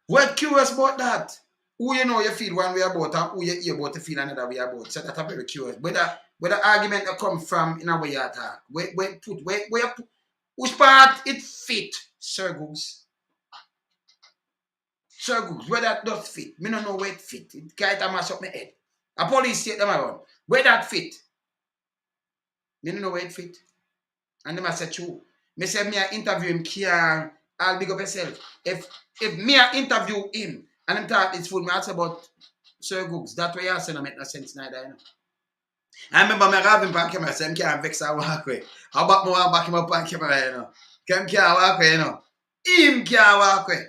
What curious about that? Who you know you feel one way about and who you hear about you feel another way about. So that's a very curious. Where the argument that come from in a way you talk. Where you put which part it fit, Sir Goose. Sir Goose, where that does fit. Me don't know where it fit. It can't mash up my head. A police take them around. Where that fit? Me don't know where it fit. And them I say true. Me say me I interview him here. I'll big up yourself. If me I interview him and him talk this fool, me ask about Sir Googs, that way you say no make no sense neither, you know. I remember me having back camera, say him can't vex and walk away. How about me want back him up on camera, you know? Him can't walk away, you know. Him can't walk away.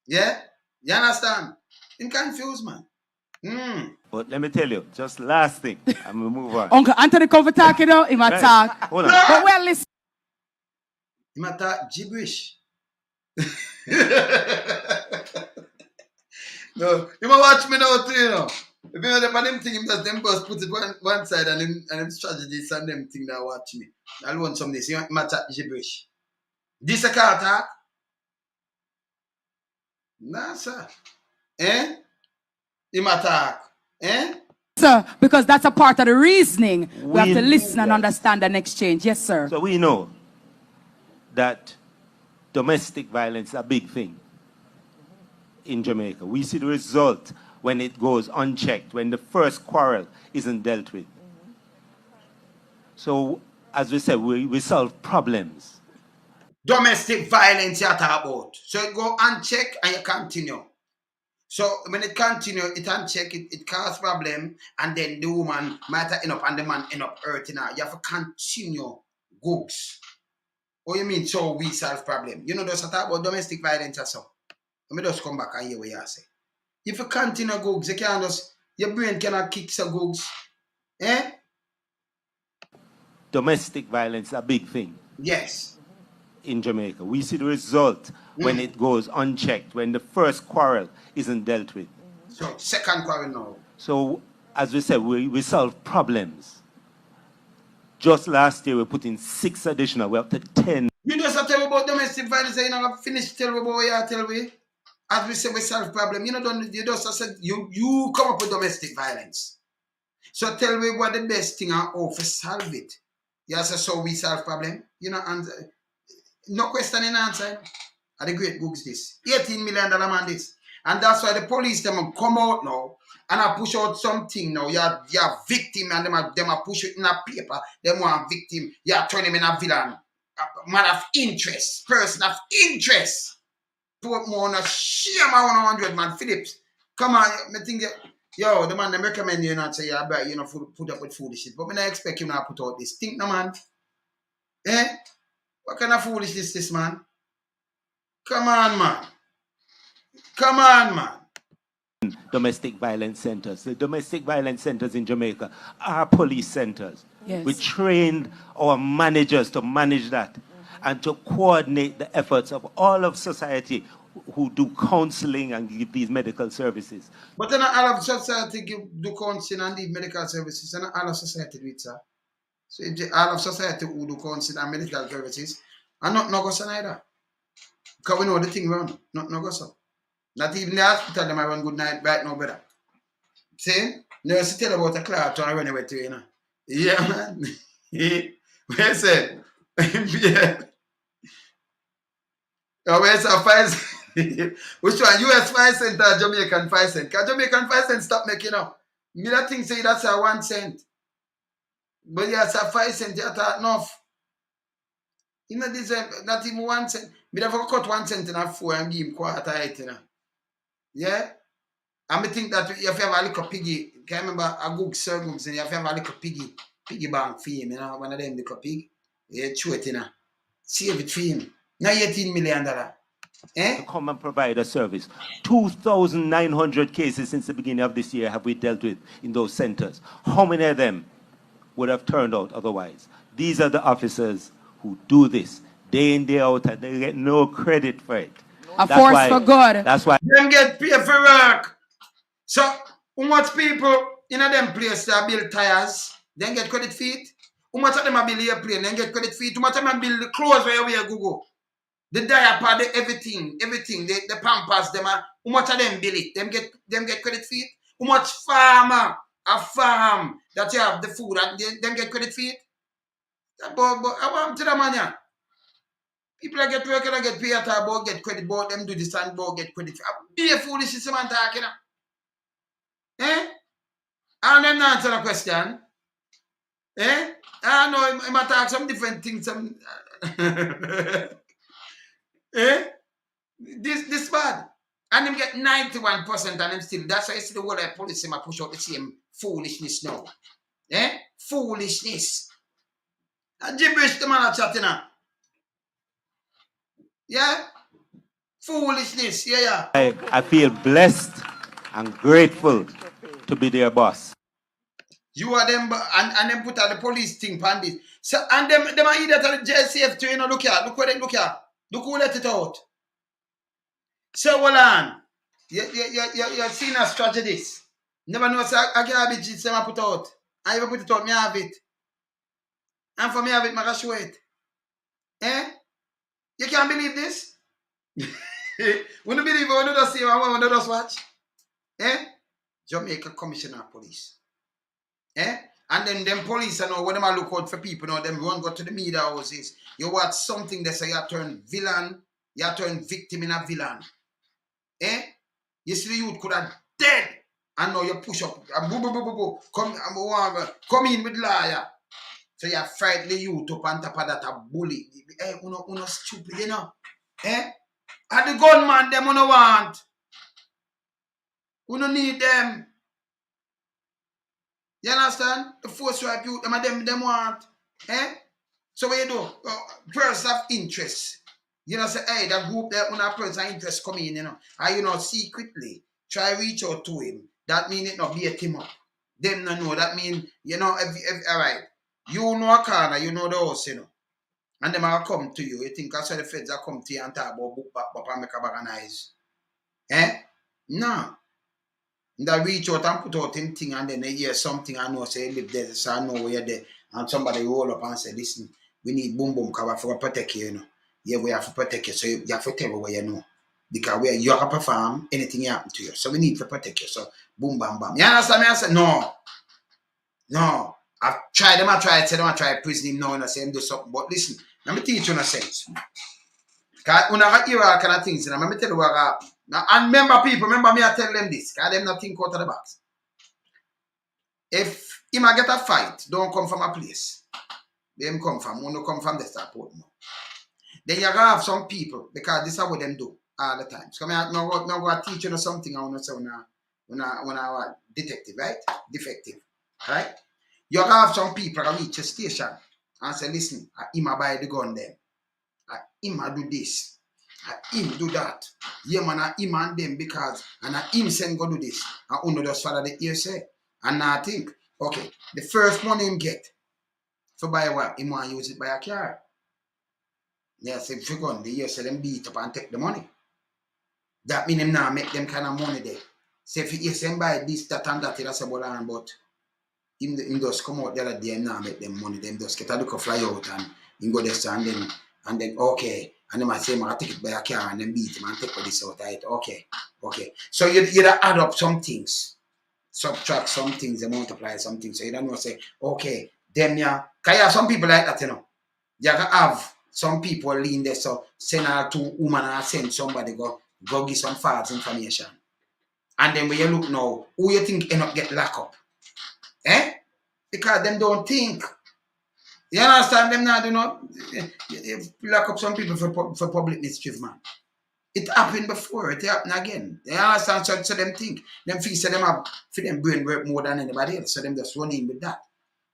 Yeah? You understand? Him confused, man. But let me tell you, just last thing, and we'll move on. Uncle Anthony come for talk, you know, he might Right. talk. Hold on. But well, listen. He might talk gibberish. No, you might watch me now too, you know. If you know them thing, him just them boss put it one side and them strategies and them thing that watch me. I'll want some this. He might talk gibberish. This a car talk? Nah, sir. Eh? He might talk. Eh? Sir, because that's a part of the reasoning. We have to We- listen and understand and exchange. Yes, sir. So we know that domestic violence is a big thing in Jamaica. We see the result when it goes unchecked, when the first quarrel isn't dealt with. So, as we said, we solve problems. Domestic violence you talk about. So it go uncheck and you continue. So when it continue, it uncheck, it cause problem, and then the woman might end up and the man end up hurting her. You have to continue goods. What you mean so we solve problem? You know just talk about domestic violence or so. Let me just come back and hear what you say. If you continue goods, you can't just your brain cannot kick some goods. Eh? Domestic violence is a big thing Yes. in Jamaica. We see the result when it goes unchecked, when the first quarrel isn't dealt with. So second quarrel now. So, as we said, we solve problems. Just last year, we put in 6 additional. We're up to 10. You just tell me about domestic violence, you know, finish tell me about what you tell me. As we say, we solve problem. You know, you just said you come up with domestic violence. So tell me what the best thing are for solve it. You say so we solve problem. You know, and no question in answer. Are the great books this $18 million man this, and that's why the police them come out now and I push out something now. You're victim and them are push it in a paper. Them want victim. You turn him in a villain. A man of interest, person of interest. Put more on a share my 100 man. Phillips, come on, I think yo, the man them recommend you not say yeah, but you know put up with foolishness. But when I expect you not put out this. Think no man. Eh? What kind of foolishness this man? Come on, man. Come on, man. Domestic violence centers. The domestic violence centers in Jamaica are police centers. Yes. We trained our managers to manage that and to coordinate the efforts of all of society who do counseling and give these medical services. But then all of society do counseling and give medical services, and all of society do it, sir. So if all of society who do counseling and medical services, and not no go so neither. Because we know the thing run, not no go so. Not even the hospital them I run good night right now, brother. See? Nurse tell about a clot and I run away to you, know. Yeah, man. Where say? Yeah. Oh, where's our 5 which one? US 5 cent or Jamaican 5 cent? Because Jamaican 5 cent stop making up. Me that thing say that's a 1 cent. But yeah, it's a 5 cent, you thought enough. You know, this not even 1 cent. Me never cut 1 cent in a 4 and give him quarter it, you know. Yeah? And me think that if you have a little piggy, can you remember a good Sir Googs and you have a little piggy bank for him, you know, one of them little pig. Yeah, chew it, you know. Save it for him. Now $18 million. Eh? To come and provide a service. 2,900 cases since the beginning of this year have we dealt with in those centers. How many of them would have turned out otherwise? These are the officers who do this day in, day out, and they get no credit for it. A force for good. That's why. Them get paid for work. So, how much people in a them place that build tires, then get credit for it? How much of them are build airplane, then get credit for it? How much of them build the clothes where you go? The diaper, the everything, the pampers, them are, how much of them build it? Them get credit for it? How much farmer, a farm that you have the food and them get credit for it? But I want to the man, yeah. People that get work and I get paid at about get credit, but them do this and about get credit. Be a foolish is man talking. Eh? And them not answer the question. Eh? I know he might talk some different things. Some eh? This bad. And them get 91% and them still. That's why you see the whole of police them push out the same foolishness now. Eh? Foolishness. And gibberish the man are chatting now. Yeah? Foolishness. Yeah. I feel blessed and grateful to be their boss. You are them and them put out the police thing on this. So and them are either the JCF too, you know, look here. Look where they look here. Look who let it out. So hold on. You're seeing us tragedies. Never know say a garbage is them put out. I even put it out, me have it. And for me have it, I show it. Eh? You can't believe this? When you believe when you just see when you just watch. Eh? Jamaica Commissioner of Police. Eh? And then them police, you know, when them look out for people, you know, them run go to the media houses. You watch something they say you turn villain, you turn victim in a villain. Eh? You see the youth could have dead. And now you push up, come in with liar. So you fight the youth up on top of that a bully. Eh, uno stupid, you know. Eh? And the gunman, them uno want. Uno need them. You understand? The force right youth, them want. Eh? So what you do? Person of interest. You know, say, hey, that group there, when a person of interest come in, you know, and you know, secretly try reach out to him. That mean it not beat him up. Them no know. That mean, you know, all right. You know a corner, you know the house, you know. And them will come to you. You think that's why the feds are come to you and talk about book back and make a organize. Eh? No. They reach out and put out him thing and then they hear something I know, say, live there, so I know where you're there. And somebody roll up and say, listen, we need boom boom cover for protect you, you know. Yeah, we have to protect you, so you have to tell where you know. Because you have to perform, anything happen to you. So we need to protect you. So boom bam bam. You understand me? I said, no. No. I try prison him now and I say him do something. But listen, let me teach you in a sense. Because when I hear all kind of things, let me tell you what happened. Now, and remember people, remember me I tell them this, because them not think out of the box. If him a get a fight, don't come from a place. Them come from, when you come from the start port more. Then you gotta have some people, because this is what them do all the time. So I'm going to teach you something I want to say when I detective, right? Defective. Right? You gotta have some people that reach a station and say, listen, him a buy the gun them. Him a do this. Him do that. Yeah, man, him and them because and him send go do this. And uno just follow the ear say. And I think, okay, the first money him get for buy what? Him want to use it by a car. Yes, if you gun, the ear say them beat up and take the money. That mean him now make them kind of money there. Say if he send buy this, that and that, that's a bolan, but him just come out the other day and now make them money. Them just get a look of fly out and him go there and then okay. And then I say, I take it by a car and then beat him and take this out. Right? Okay. So you add up some things, subtract some things, and multiply some things. So you don't know, say, okay, then yeah. Because you have some people like that, you know. You can have some people lean there, so send her to woman and send somebody go give some false information. And then when you look now, who you think end up get locked up? Eh? Because them don't think. You understand them now, do not lock up some people for public mischief, man. It happened before, it happened again. You understand? So them think. Them feel so them have for them brain work more than anybody else. So them just run in with that.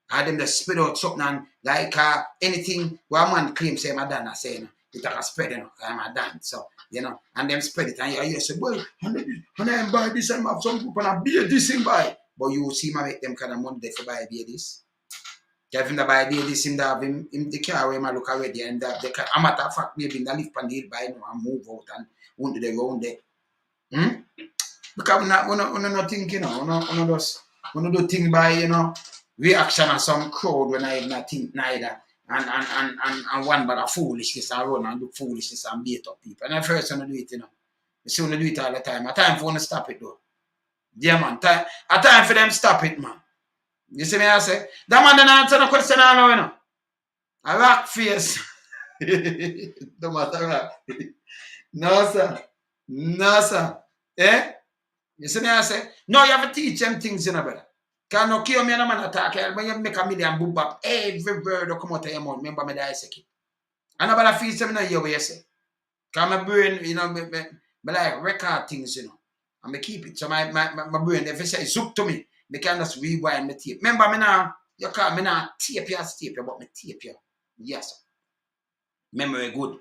And them just spit out something and like anything where a man claims say I'm done, I say, you know, it can spread, you know, I'm done. So, you know, and them spread it and you say, well, and I buy this and have some people and I buy this and buy. But you see me make them kind of money there for buy this. If him buy this, him have him the car where I look already and the car. A matter of fact, maybe in the lift and he'll buy you know, and move out and won't they go on there. Because we not think, you know, we do things by, you know, reaction of some crowd when I have not think neither. And one but a foolishness and run and do foolishness and beat up people. And at first when I do it, you know. You see when I do it all the time. A time for them to stop it though. Yeah man, a time for them stop it, man. You see me I say? That man didn't answer no question all now, you know. A rock face. Don't matter rock. No, sir. Eh? You see me I say? No, you have to teach them things, you know, brother. Can no kill me no man attack. When you make a million boom back, every word will come out of your mouth. Remember me die second. And nobody feels them no hear what you say. Because my brain, you know, But like record things, you know. And I keep it. So my brain, if you say zoop to me, I can just rewind my tape. Remember me now, you call me now tape your tape, but me tape you. Yes. Memory good.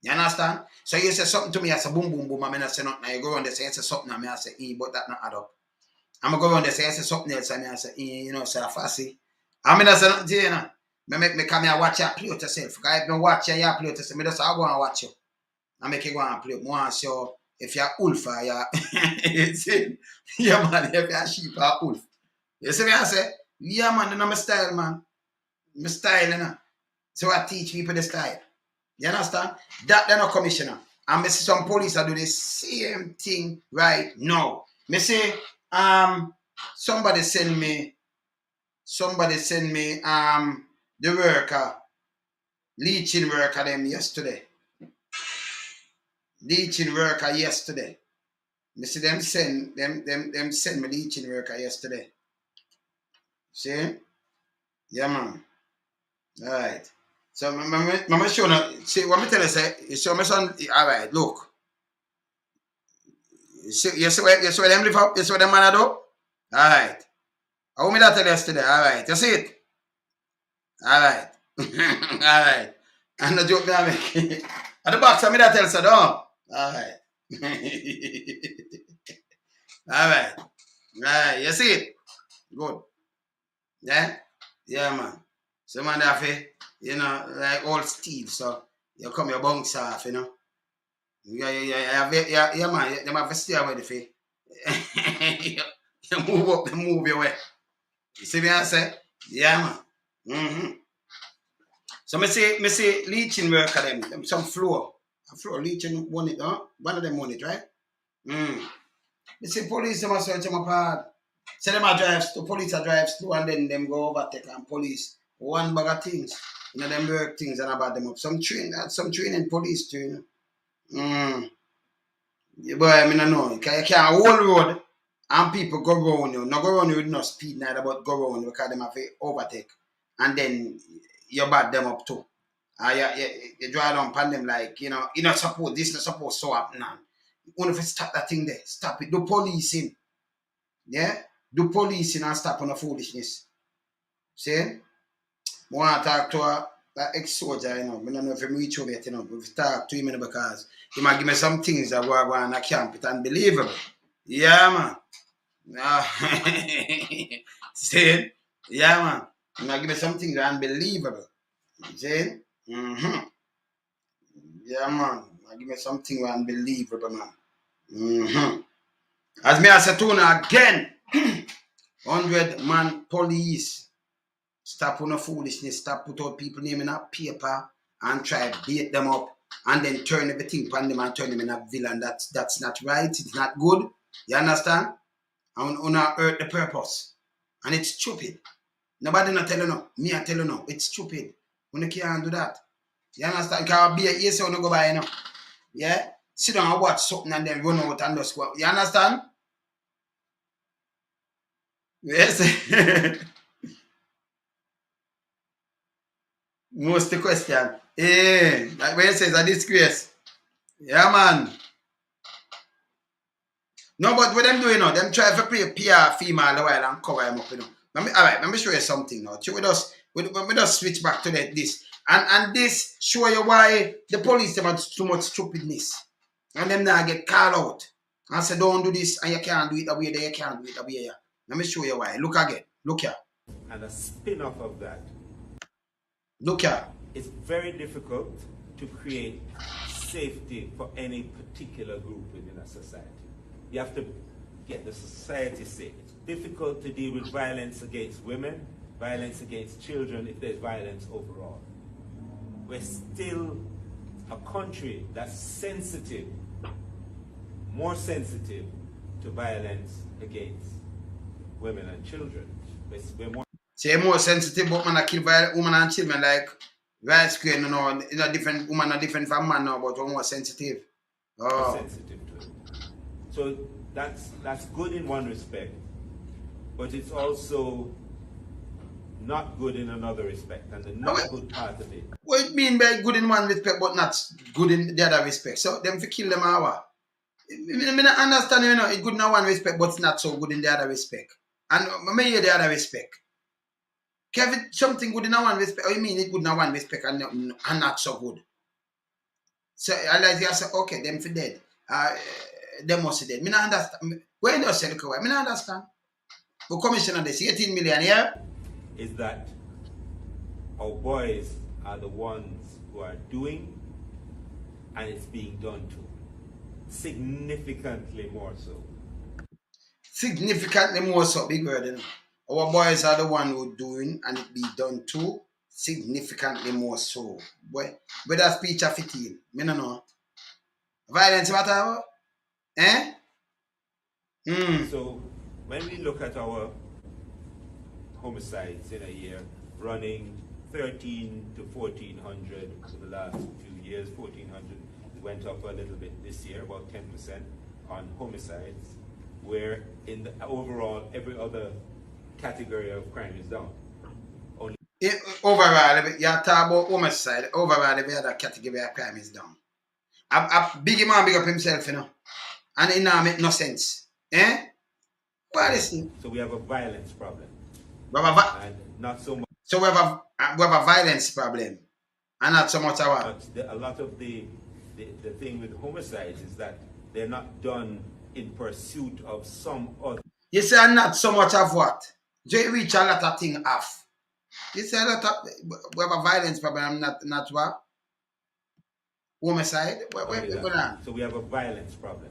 You understand? So you say something to me, I say boom, boom, boom, I say nothing. You go around there, say, you say something, I say, but that not add up. I'm going to go around there, say, you say something else, I say, you know, say, fussy. I mean, I say nothing to you, know. Me come here watch you play with yourself. Because if you watch you play with yourself, I just go and watch you. I make you go and play. More so, if you're wolf or you're, see, yeah, man, if you're sheep or wolf. You see me, I say, yeah, man, you know my style, man. My style, you know. So I teach people the style. You understand? That they're not commissioner. And I see some police are do the same thing right now. Me say, somebody send me the worker, leaching worker them yesterday. Leaching worker yesterday. Me see them send me leaching worker yesterday. See? Yeah, man. All right. So, I'm sure now, see, what me tell you, say, you show my son, all right, look. You see where them live up? You see where them man do? All right. How me that tell you yesterday? All right. You see it? All right. All right. And the joke me I make. At the box, I me that tell you, so, all right. All right. Right. You see it? Good. Yeah? Yeah, man. So, man, that you know, like old Steve, so you come your bounce off, you know. Yeah, man. Them have to stay away the fee. You move up, they move your way. You see me I say? Yeah, man. So me say leaching work at them some floor. A floor leaching one it, huh? One of them won it, right? Me say police them search them apart. Say them a drive slow, police a drive slow and then them go overtake and police one bag of things. You know them work things and about them up. Some training police too, you know. Boy, I mean, I know. You can't hold road and people go around you. Not go around you with no speed neither, but go around you because them have to overtake. And then you bad them up too. You draw down upon them like, you know, not supposed, this not supposed to happen now. You if you stop that thing there, stop it. Do policing. Yeah? Do policing and stop on the foolishness. See? I want to talk to a ex-soldier, you know. I don't know if I'm reach over yet, you know. If you talk to him, you know, because he might give me some things that go on a camp. It's unbelievable. Yeah, man. See? Yeah, man. He might give me some things that unbelievable. See? Yeah, man. He might give me something that unbelievable, man. As me as a tuna again, 100-man police. Stop on the foolishness, stop put out people name in a paper and try to beat them up and then turn everything upon them and turn them in a villain. That's not right. It's not good. You understand? And not hurt the purpose. And it's stupid. Nobody not tell you no. Me I tell you no. It's stupid. You can't do that. You understand? Because be a yes or no go by, you know. Yeah? Sit down and watch something and then run out and just go. You understand? Yes. Most the question. Like when it says a disgrace. Yeah, man. No, but what them doing, you know, them try to play PR female a while and cover them up, you know. Alright, let me show you something now. We just switch back to this. And this show you why the police them have too much stupidness. And them now get called out. And say, don't do this, and you can't do it the way there, you can't do it the way here. Let me show you why. Look again. Look here. And a spin-off of that. Look here. It's very difficult to create safety for any particular group within a society. You have to get the society safe. It's difficult to deal with violence against women, violence against children if there's violence overall. We're still a country that's sensitive, more sensitive to violence against women and children. We're more more sensitive, but man, I kill women and children like right screen, you know, different woman are different from man now, but we're more sensitive. Sensitive to it. So that's good in one respect, but it's also not good in another respect, and the not good part of it. What you mean by good in one respect, but not good in the other respect? So them for kill them hour. I don't understand, you know, it's good in one respect, but it's not so good in the other respect. And I hear the other respect. Kevin, something good in one respect, or you mean it good in one respect and not so good? So I like to say, okay, them for dead. Them must be dead. I don't understand. When you say, I don't understand. We commission on this 18 million here. Is that our boys are the ones who are doing, and it's being done to. Significantly more so. Significantly more so, big word, you know. Our boys are the one who doing, and it be done too. Significantly more so. Boy, but that speech of 15, I don't know. Violence matter? Eh? So when we look at our homicides in a year, running 13 to 1400 for the last few years, 1400. It went up a little bit this year, about 10% on homicides, where in the overall, every other category of crime is down. Overall, you talk about homicide, overall, every other category of crime is down. A big man big up himself, you know, and it now make no sense. Eh? What is it? So we have a violence problem. And not so much. So we have a violence problem, and not so much our. But a lot of the thing with homicides is that they're not done in pursuit of some other. You say not so much of what? You reach a lot of things off. You say a lot of we have a violence problem, not what? Homicide. So we have a violence problem,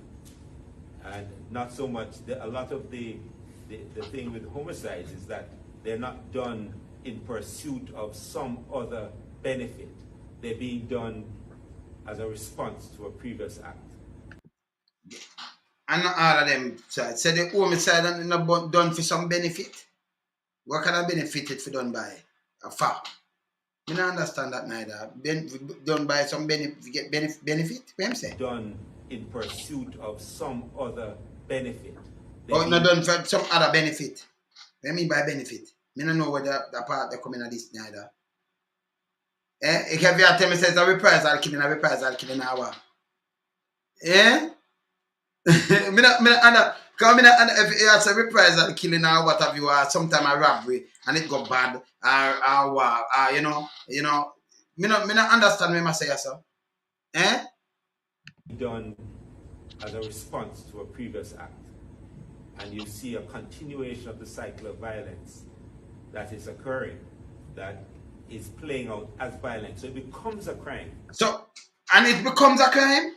and not so much. A lot of the thing with homicides is that they're not done in pursuit of some other benefit. They're being done as a response to a previous act. And not all of them sides. So the homicide are not done for some benefit. What kind of benefit it for done by? A fact. I don't understand that neither. Done by some benefit? What I'm saying? Done in pursuit of some other benefit. Or not done for some other benefit. What I mean by benefit? I don't know whether the part they come in this neither. If you tell me says a reprisal killing, an hour. Eh? Because if it's a reprisal killing or what have you, or sometime a robbery and it go bad, or you know, me not understand what I say, sir. Eh? Done as a response to a previous act, and you see a continuation of the cycle of violence that is occurring, that is playing out as violence. So it becomes a crime. So, and it becomes a crime?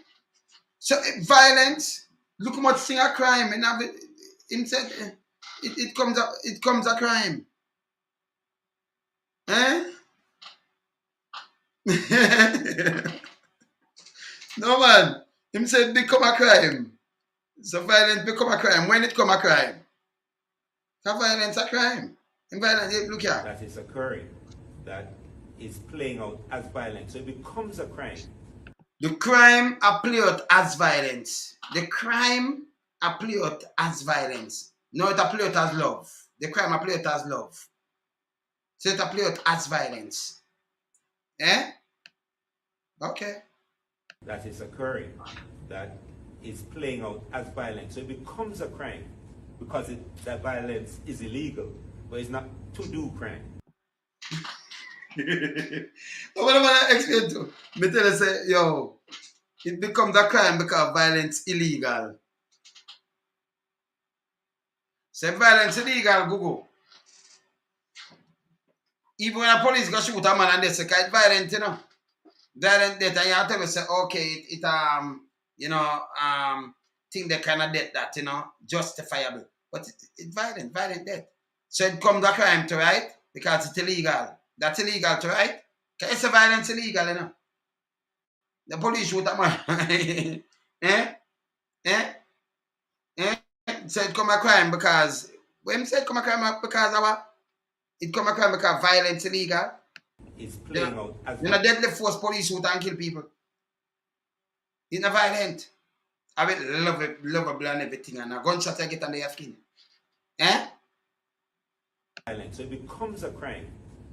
So, violence, look how much thing a crime. And him said, it comes a crime. Eh? No, man. Him said, become a crime. So, violence become a crime. When it come a crime? So, violence a crime. And violence, look here. That is occurring, that is playing out as violence. So it becomes a crime. The crime are played out as violence. The crime are played out as violence. No, it are played out as love. The crime are played out as love. So it are played out as violence. Eh? Okay. That is occurring, that is playing out as violence. So it becomes a crime because that violence is illegal, but it's not to do crime. What am I explain to? Me tell you say, yo, it becomes a crime because violence illegal. Say violence illegal, Google. Even when a police go shoot a man and they say it's violent, you know. Violent death, and you have to say, okay, think they kind of death that, you know, justifiable. But it's violent death. So it comes a crime to right because it's illegal. That's illegal to right? Because it's a violence illegal, you know. The police shoot a man. So it come a crime because when say it come a crime because of what? It come a crime because violence illegal. It's playing out as you know, deadly force police shoot and kill people. It's not violent. I will love a blood and everything, and a gunshot I get under your skin. Eh? Violence. So it becomes a crime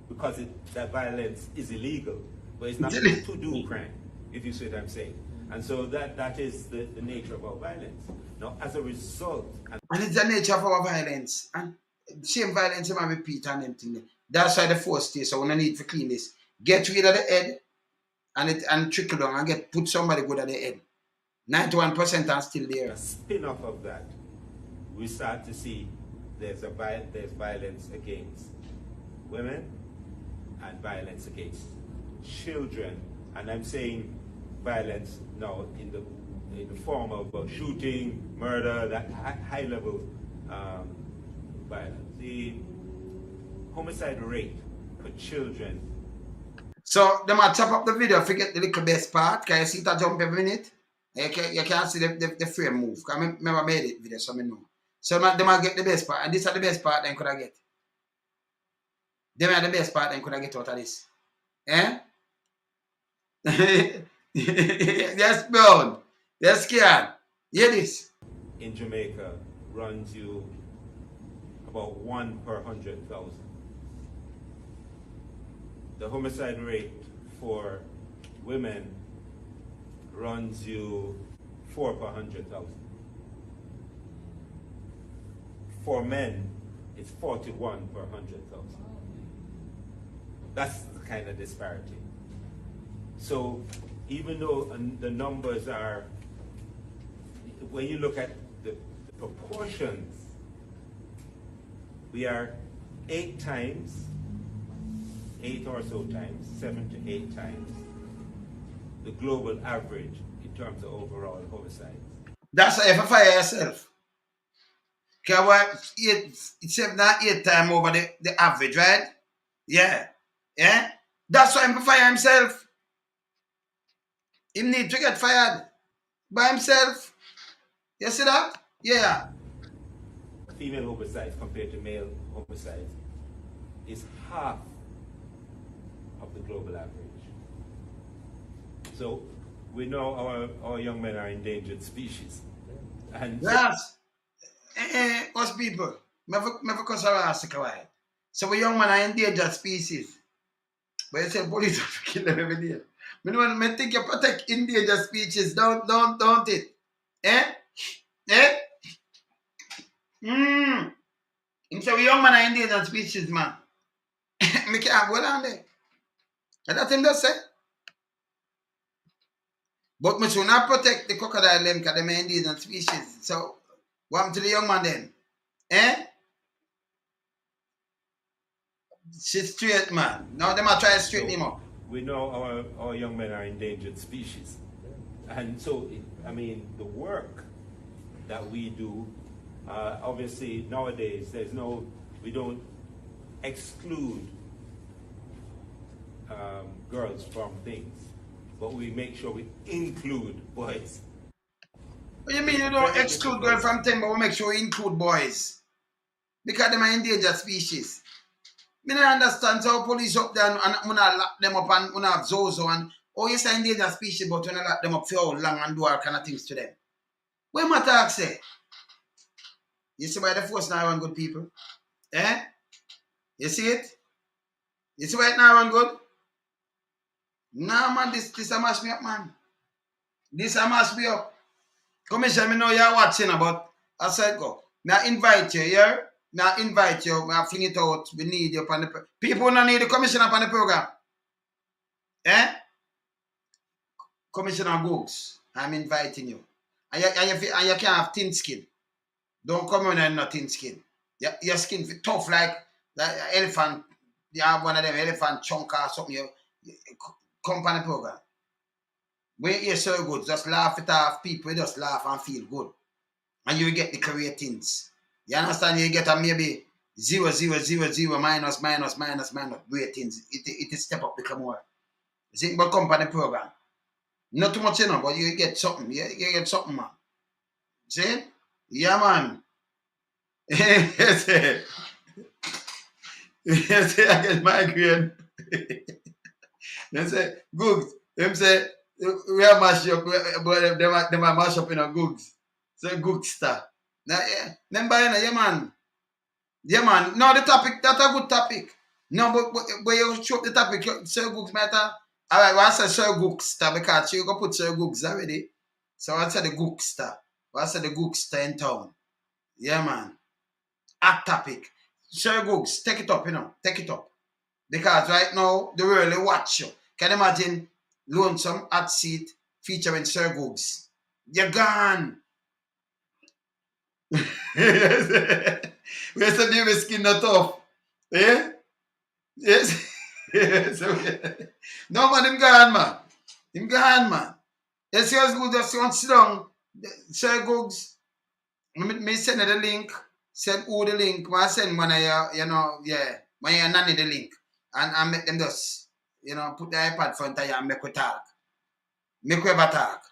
because that violence is illegal, but it's not to do crime, if you see what I'm saying. And so that is the nature of our violence. Now, as a result, And it's the nature of our violence. And same violence you might repeat and everything. That's why the force stays. So we don't need to clean this. Get rid of the head and trickle down and put somebody good at the head. 91% are still there. a spin-off of that, we start to see there's violence against women and violence against children. And I'm saying violence now in the form of shooting, murder, that high-level violence. The homicide rate for children. So they might chop up the video, forget the little best part. Can you see that jump every minute? You can't see the frame move. Because I remember made it video, so I know. So they might get the best part. And this is the best part then could I get. They might the best part then could I get out of this. Eh? Yes, brown. Yes, scared. Hear this. In Jamaica runs you about 1 per 100,000. The homicide rate for women runs you 4 per 100,000. For men, it's 41 per 100,000. That's the kind of disparity. So even though the numbers are, when you look at the proportions, we are 8 or so times, 7 to 8 times the global average in terms of overall homicides. That's how you fire yourself. Because it's 7 or 8 times over the average, right? Yeah. Yeah? That's why he fire himself. He need to get fired by himself. You see that? Yeah. Female homicides compared to male homicides is half of the global average. So we know our young men are endangered species. And yes. Us people, never cause harass a so we young man are endangered species. But you say police have to kill them every day. I think you protect endangered species, don't it? Eh? Eh? Him say we young man are endangered species, man. Me can't go down there. And that's him does say. But me should not protect the crocodile them because they are endangered species. So what happened to the young man then? Eh? She's straight, man. Now they might try to straighten him up. We know our young men are endangered species. And so, I mean, the work that we do, obviously nowadays we don't exclude girls from things, but we make sure we include boys. What do you mean you don't exclude girls from things, but we make sure we include boys? Because they are endangered species. I don't understand how police up there and lock them up and have Zozo and you say endangered species, but when lock them up for how long and do all kind of things to them. What my talk say? You see why the force now run good people? Eh? You see it? You see why it now run good? Nah man, this a mash me up, man. This a mash me up. Commissioner, me know you're watching, but I said go. Now invite you here. Now invite you, I fling it out. We need you upon the people don't need the commissioner upon the program. Eh? Commissioner Gooks, I'm inviting you. And you can't have thin skin. Don't come in and not thin skin. Your skin tough like elephant. You have one of them elephant chunk or something. You come upon the program. When you hear so good, just laugh it off. People just laugh and feel good. And you will get the career things. You understand? You get a maybe 0, 0, 0, 0, minus ratings. It step up become more. You see, but company program. Not too much, but you get something. You get something, man. See? Yeah, man. You see, I get migraine. They say, Googs. Them say, we are mash up, but they might mash up in a Googs. So Googster. Now, yeah, remember, yeah, man. Yeah, man. No, the topic, that's a good topic. No, but you show the topic, so Googs matter. Alright, what's the Sir Gookster? Because you go put Sir Gooks already. So what's the Gookster? What's the Gookster in town? Yeah, man. Hot topic. Sir Gooks, take it up, Take it up. Because right now, the world will watch you. Can you imagine Lonesome hot seat featuring Sir Gooks? You're gone. Where's the new skin not off? Eh? Yes. No, man, him gone, man. Him gone, man. Yes, you good just want to sit down. Sir Googs, me send you the link. Send who the link. I send when I, when you nanny the link. And I make them just, put the iPad front of you and make we talk. Make we ever talk.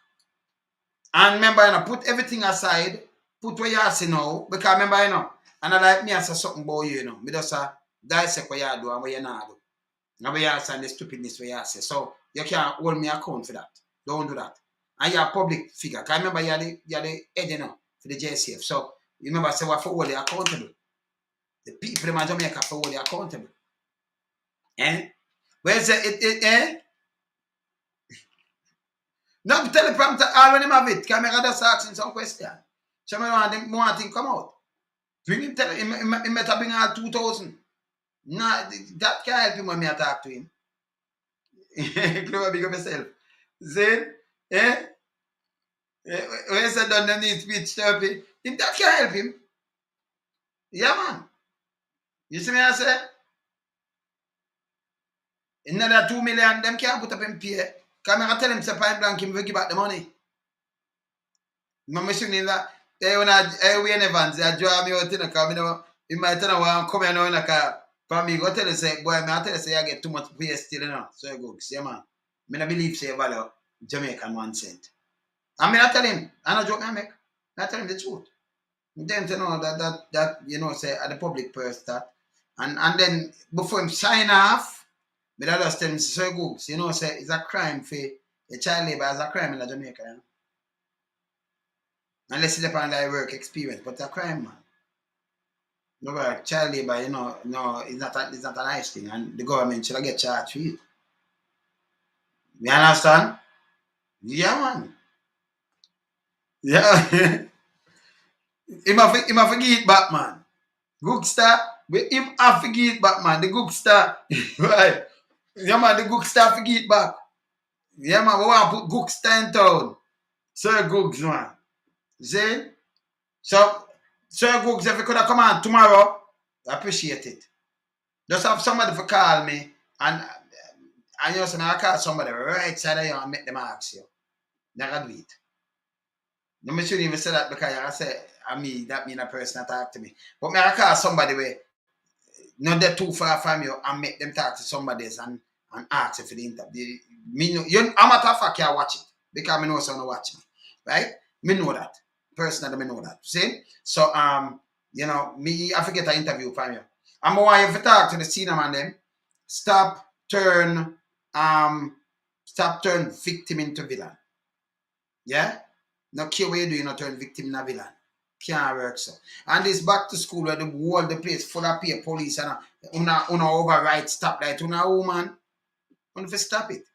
And remember, put everything aside. Put what you say now. Because remember, and I like me as a something about you, Me just dissect what you do and what you not do. And what you say and the stupidness what you say. So you can't hold me account for that. Don't do that. And you're a public figure. Because remember, you're the head, for the JCF. So you remember, say what for hold you accountable. The people in Jamaica for hold you accountable. Eh? Where's the no teleprompter all when him have it. Can I just asking some question? So I want him come out. Bring him tell him better bring out 2,000. Nah, that can't help him when I talk to him. Clever big of yourself. Zane, where's the done them need speech therapy? If that can help him. Yeah, man. You see me I say? Another 2 million, them can't put up in pay. Come I tell him say point blank him will give back the money. I'm assuming that when Wayne Evans, they draw me out in the car, you might tell him come here now in the car. For me, go tell him say, boy, I tell you say I get too much pay still, So I go, see man. I don't believe say value Jamaican 1 cent. I tell him, I don't joke I make. I tell him the truth. Then to know that say at the public purse that. And then before him sign off, but I just tell him, Sir Gooks, say it's a crime for a child labor as a crime in Jamaica. Unless it's upon thy work experience, but it's a crime, man. No, child labor, no, it's not a nice thing, and the government should get charged for it. You understand? Yeah, man. Yeah. Him have to give it back, man. Gookster, him have to give it back, man. The Gookster, right? Yeah, man, the Gookster to give it back. Yeah, man, we want to put Gookster in town. Sir Gooks, man. See? So, Sir Gooks, if you could have come on tomorrow, I appreciate it. Just have somebody to call me, and so I call somebody right side of you and make them ask you. Never do it. No, I shouldn't even say that because I say, that mean a person that talk to me. But I call somebody where not that too far from you and make them talk to somebody else and ask you for the interview. I'm a matter of fact, I watch it because I know someone watch me. Right? Me know that. Personally, I know that. See? So, me, I forget an interview from you. I'm going to want you to talk to the senior man them. Stop turn victim into villain. Yeah? No care what you do, you not turn victim into villain. Can't work so. And this back to school where the whole the place full of peer police and una override stoplight, una woman. Una to stop it.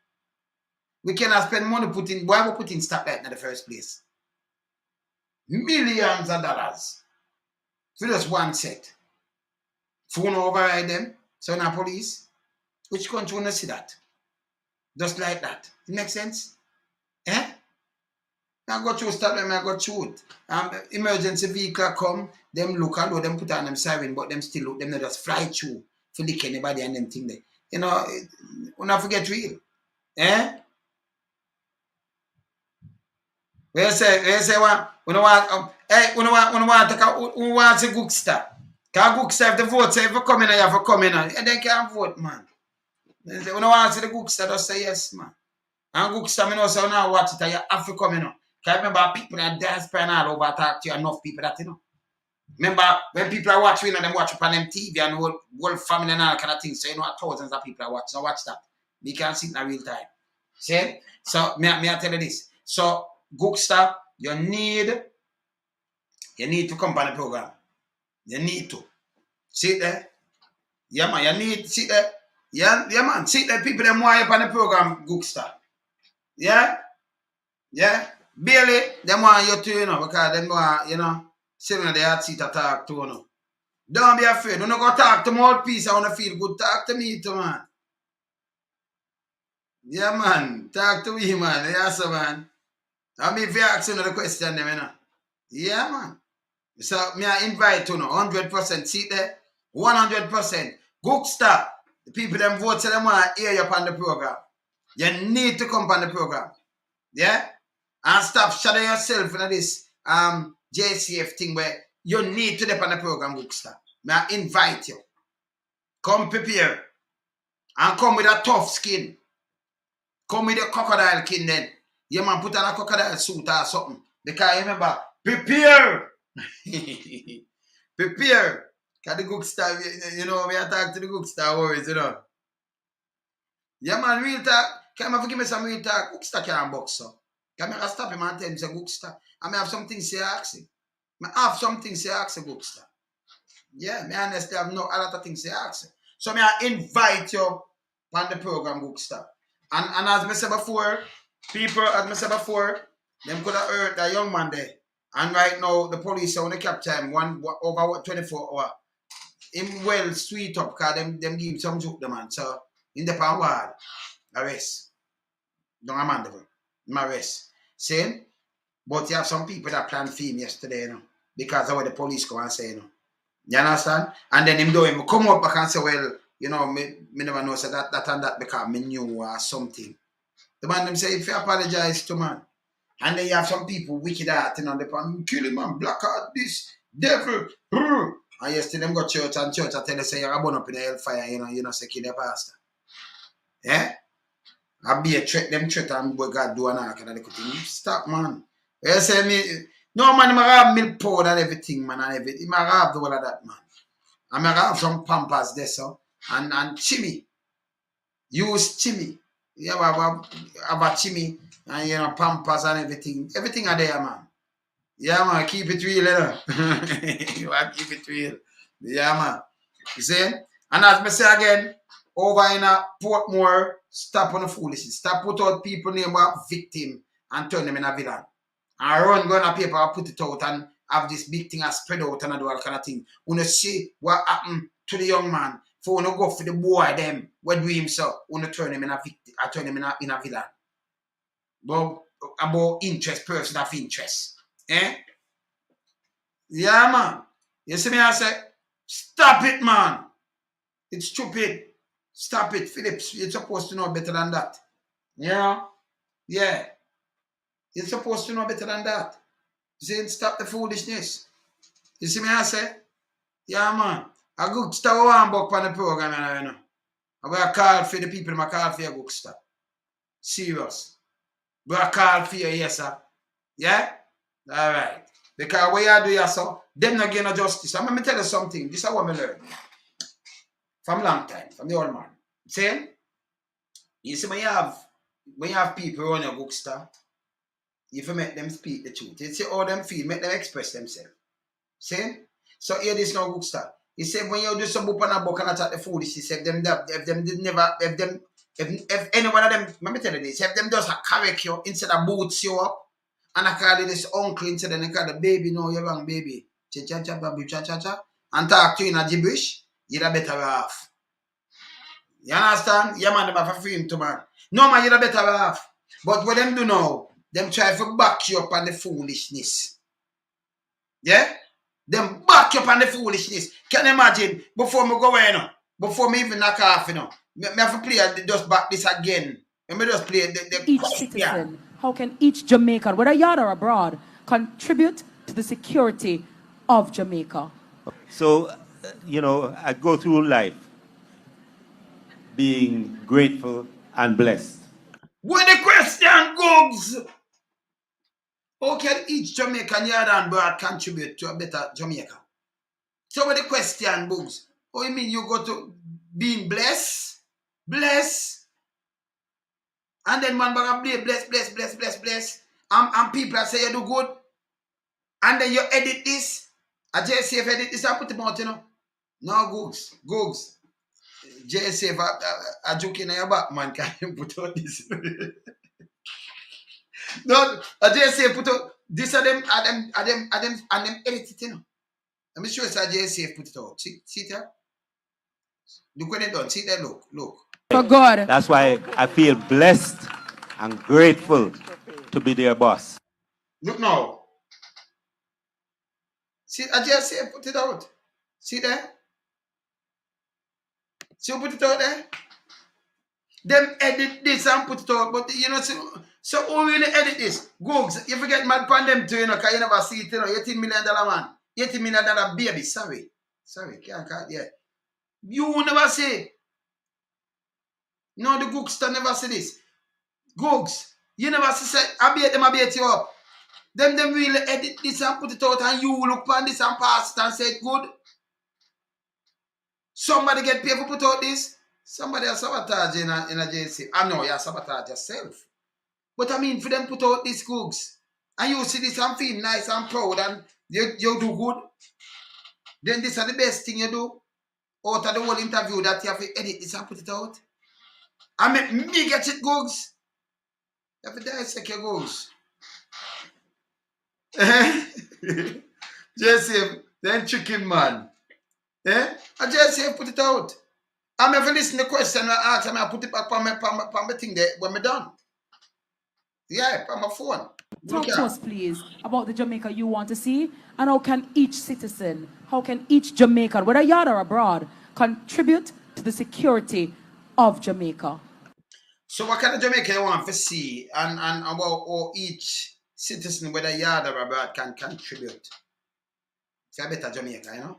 We cannot spend money why we put in stoplight in the first place? Millions of dollars. For just one set. Phone override them. So now police. Which country wanna see that? Just like that. It makes sense? Eh? I go through stoplight, I go through it. Emergency vehicle come, them look, although them put on them siren, but them still look, them not just fly through for lick anybody and them thing there. We not forget real. Eh? We say we don't want take who wants a Gookster. Because Gookster, if the vote say if you come in, you have to come in, and they can't vote, man. They say, we don't want to see the Gookster, just say yes, man. And Gookster, I know, so now watch it, and you have to come in. Because remember, people that dance and all over talk to you, enough people that, Remember, when people are watching, them watch up on them TV and whole family and all kind of things, so thousands of people are watching. So watch that. You can't see it in real time. See? So, me I tell you this. So, Gookster, you need to come on the program. You need to. See it there? Yeah, man, you need to see it there. Yeah, yeah, man. See the people them wire up on the program, Gookster. Yeah, yeah. Barely, them want you to, because them want, sit on the hot seat to talk to, Don't be afraid. Don't go talk to mouthpiece. I want to feel good. Talk to me too, man. Yeah, man. Talk to me, man. Yeah, so, man. I mean, if you ask another question, them, Yeah, man. So, me I invite you, 100%. See there? 100%. Gookster. The people them vote, so them want to hear you on the program. You need to come on the program. Yeah? And stop shadow yourself in this JCF thing where you need to dep on the program, Gookster. May I invite you. Come prepare. And come with a tough skin. Come with a crocodile skin then. You man put on a crocodile suit or something. Because remember, prepare. Prepare. Because the Gookster, we are talking to the Gookster always, Yeah, man, real talk. Can I forgive me some real talk? Gookster can't box, so. Can I stop him and tell him, say, Gookster? I may have something to say, ask him. I have something to say, ask him, Gookster. Yeah, me honestly have a lot of things to ask him. So, may I invite you on the program, Gookster. And as I said before, people, them could have hurt that young man there. And right now, the police are on the capture him over 24 hours. Him well sweet up, because them give him some joke, the man. So, in the power ward, arrest. Don't amend him, arrest. Saying, but you have some people that planned for him yesterday, because of what the police go and say, You understand? And then him do him come up back and say, well, me never know so that and that because me knew or something. The man them say, if you apologize to man. And then you have some people wicked heart, they pan, kill him, man, black heart, this, devil, and yesterday them go church and I tell you, say, you're born up in the hellfire, say, kill the pastor. Yeah? I be a threat, them threat and what God do and all kind of thing. Stop, man. You say me, no, man, I have milk powder and everything, man, and everything. I have the whole of that, man. I have some pampers there, so, and chimney. Use chimney. You have a chimney and pampers and everything. Everything are there, man. Yeah, man, keep it real, You have to keep it real. Yeah, man. You see? And as I say again, over in Portmore, stop on the foolishness. Stop put out people name of victim and turn them in a villain. And run go on a paper and put it out and have this big thing and spread out and do all kind of thing. When you see what happened to the young man, for when you go for the boy them, what do him so? When you turn him in a victim, I turn him in a villain. But about interest, person of interest. Eh? Yeah, man. You see me, I say, stop it, man. It's stupid. Stop it, Phillips. You're supposed to know better than that. Yeah? Yeah. You're supposed to know better than that. You see, stop the foolishness. You see me, I say? Yeah, man. A good star one buck on the program, I will call for the people, I call for a good star. Serious. We are call for you, yes, sir. Yeah? All right. Because what you do, yes, sir, them not getting no justice. I'm going to tell you something. This is what I learned. From long time, from the old man. See? You see, when you have people on your bookstore, you have to make them speak the truth. You see how them feel, make them express themselves. See? So here this no bookstore. He said when you do some book on a book and attack the foolishness, if any one of them, let me tell you this, if them does a correct you instead of boots you up, and I call it this uncle instead of call the baby, no, you're wrong, baby. Cha-cha-cha, and talk to you in a gibberish, you're better off. You understand? Yeah, man, them have a free him to man. No, man, you're better off. But what them do now, them try to back you up on the foolishness. Yeah? Them back you up on the foolishness. Can you imagine? Before me go in, before me even knock off, me have to play just back this again. Let me just play the Each citizen, how can each Jamaican, whether yard or abroad, contribute to the security of Jamaica? So, I go through life being grateful and blessed. When the question goes, how can each Jamaican yard and abroad contribute to a better Jamaica? So when the question goes, oh, you mean you go to being blessed? Blessed? And then man bag bless. And people say you do good. And then you edit this. I just say if edit this, I put them out, No, Googs. JSF a joke in your back, man, can you put out this? No, a JSF put out this of them, and them edit it, you know. Let me show you how JSF put it out. See it here? Look when it done. See that? Look. For God. That's why I feel blessed and grateful to be their boss. Look now. See, I just say put it out. See there? See who put it out there? Them edit this and put it out, but you know, so who really edit this? Googs, you forget mad pan them too, you know, because you never see it, you know, $18 million man. $18 million baby, sorry, can't yeah. You never say. No, the Googs never say this. Googs, you never say, I beat you up. Them really edit this and put it out, and you look on this and pass it and say it good. Somebody get paid for put out this. Somebody has sabotage in a JC. I know you sabotage yourself. But I mean, for them put out these cooks, and you see this and feel nice and proud, and you do good, then this is the best thing you do. Out of the whole interview that you have to edit this and put it out. I mean, me get it, googs. You have to dissect your googs. JC, then chicken man. I JC put it out. I'm ever listen to the question and I ask, I put it back on my thing there when we're done. Yeah, on my phone. Talk to us, please, about the Jamaica you want to see, and how can each citizen, how can each Jamaican, whether yard or abroad, contribute to the security of Jamaica? So what kind of Jamaica you want to see, and about how each citizen, whether yard or abroad, can contribute to a better Jamaica, you know?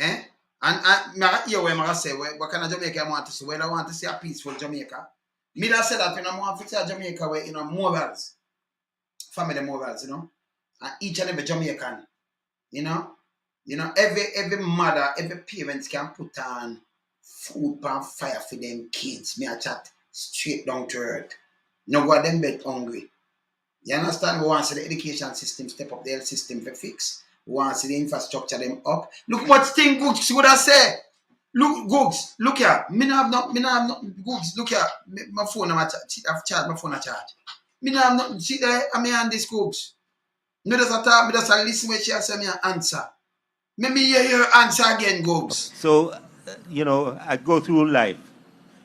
And I hear what I say, what kind of Jamaica I want to see, whether I want to see a peaceful Jamaica. Me that say that, you know, I want to see a Jamaica where, you know, morals, family morals, you know, and each and every Jamaican, you know, every mother, every parent can put on food pan fire for them kids. Me a chat straight down to earth. No go them bed hungry. You understand? We want to see the education system step up, the health system for fix. We want to see the infrastructure them up. Look what thing Googs would I say. Look, Googs, look here. Me not have no Googs, look here. My phone, I've charged my phone a charge. Me not have nothing. See there, I'm here on this Googs. Me just a talk, me just a listen when she say me an answer. Maybe hear your answer again, Googs. So, you know, I go through life.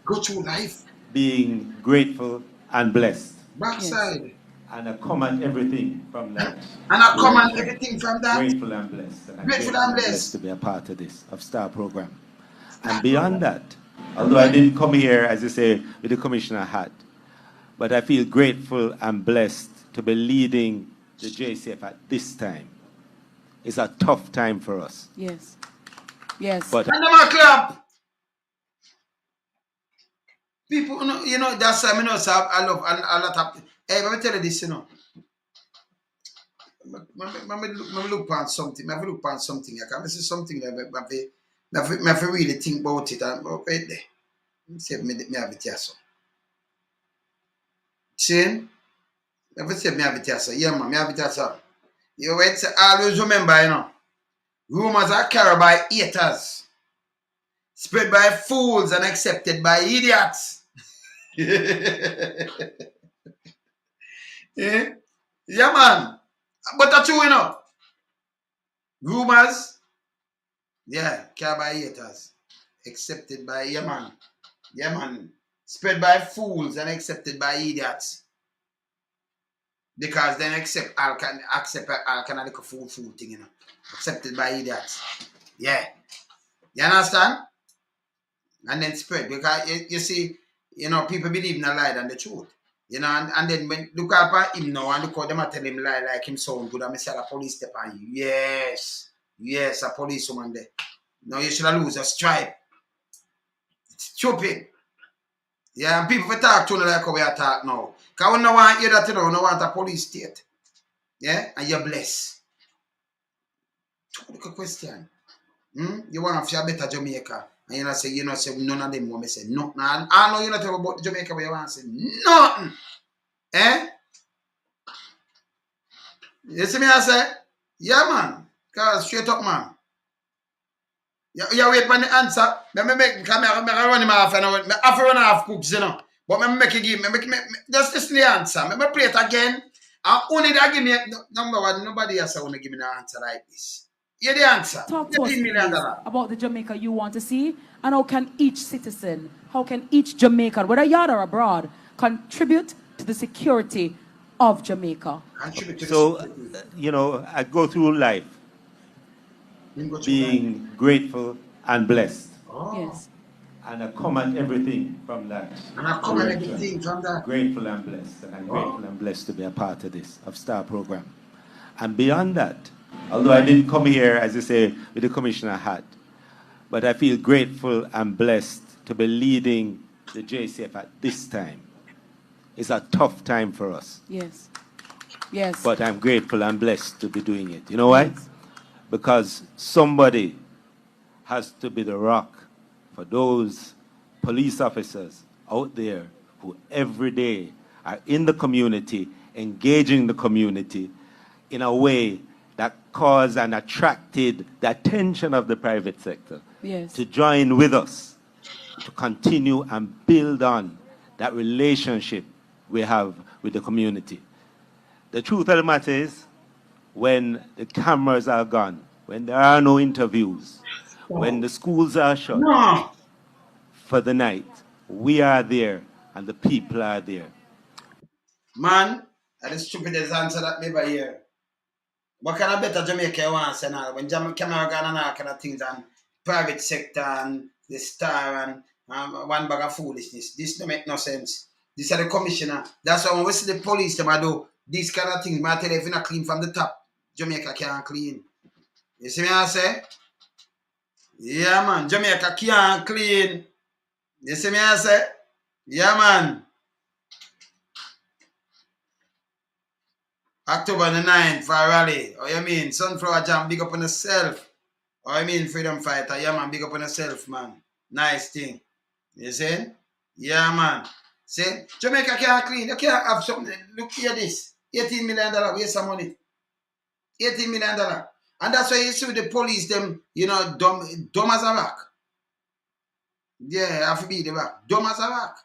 Go through life. Being grateful and blessed. Backside. Yes. And I come at everything from that. And I come at everything from that. Grateful and blessed. And grateful and blessed to be a part of this, of Star Program. And beyond that, although I didn't come here, as you say, with the commissioner hat, but I feel grateful and blessed to be leading the JCF at this time. It's a tough time for us. Yes. Yes. But and them a clap. People, you know, that's I know, so I love a lot of. Hey, let me tell you this, you know. I look at something. I look at something. I can see something that I really think about it. And right there. Say me have it here, so. See? I say me have it here, so. Yeah, man, me have it here, so. You wait. Always remember, you know. Rumors are carried by haters, spread by fools, and accepted by idiots. Yeah, man. But that's true, you know. Rumors, yeah, carried by haters, accepted by, yeah, man. Spread by fools and accepted by idiots. Because then accept all kind of like a fool thing, you know. Accepted by idiots. Yeah. You understand? And then spread. Because you see, you know, people believe in a lie than the truth. You know, and then when look at him now and look how them a tell him lie like him sound good and me say the police step on you. Yes, a policewoman there. No, you should have lose a stripe. It's stupid. Yeah, and people talk to you like how we are talk now. Because we don't want to hear that, you know, we don't want a police state. Yeah, and you're blessed. Look a question. You want to feel better Jamaica. And you know say none of them want me say nothing. I know you not talk about the Jamaica where you want to say nothing. You see me I say? Yeah, man. Because straight up, man. You wait for the answer. Me make come here, me run him off and me have to run off cooks, you know. But me make you give me just listen to the answer. Me play it again. And only that give me number one. Nobody else want to give me an answer like this. Hear the answer. Talk to us, $18 million. please, about the Jamaica you want to see, and how can each citizen, how can each Jamaican, whether yard or abroad, contribute to the security of Jamaica? Contribute to So, the security. you know, I go through life You go through being grateful and blessed. Oh. Yes. And I come at everything from that. And I come at direction. everything from that. Grateful and blessed. And I'm grateful and blessed to be a part of this, of Star Program. And beyond that, although I didn't come here, as you say, with the commissioner hat, but I feel grateful and blessed to be leading the JCF at this time. It's a tough time for us. Yes. Yes. But I'm grateful and blessed to be doing it. You know why? Yes. Because somebody has to be the rock for those police officers out there who every day are in the community, engaging the community in a way that caused and attracted the attention of the private sector Yes. to join with us, to continue and build on that relationship we have with the community. The truth of the matter is, when the cameras are gone, when there are no interviews, when the schools are shut for the night, we are there and the people are there. Man, that is stupidest answer that me ever hear. What kind of better Jamaica you want to say now? When Jamaica gone and all kind of things and private sector and the star and one bag of foolishness. This don't make no sense. This is the commissioner. That's why when we see the police them do these kind of things, I tell you, if you're not clean from the top, Jamaica can't clean. You see me I say? Yeah man, Jamaica can't clean. You see me I say? Yeah man. October the 9th for a rally. Oh, you mean Sunflower Jam, big up on yourself. Oh, I mean Freedom Fighter. Yeah, man, big up on yourself, man. Nice thing. You see? Yeah, man. See? Jamaica can't clean. You can't have something. Look here this. $18 million. Waste some money. $18 million. And that's why you see the police, them, you know, dumb as a rock. Yeah, have to be the rock. Dumb as a rock.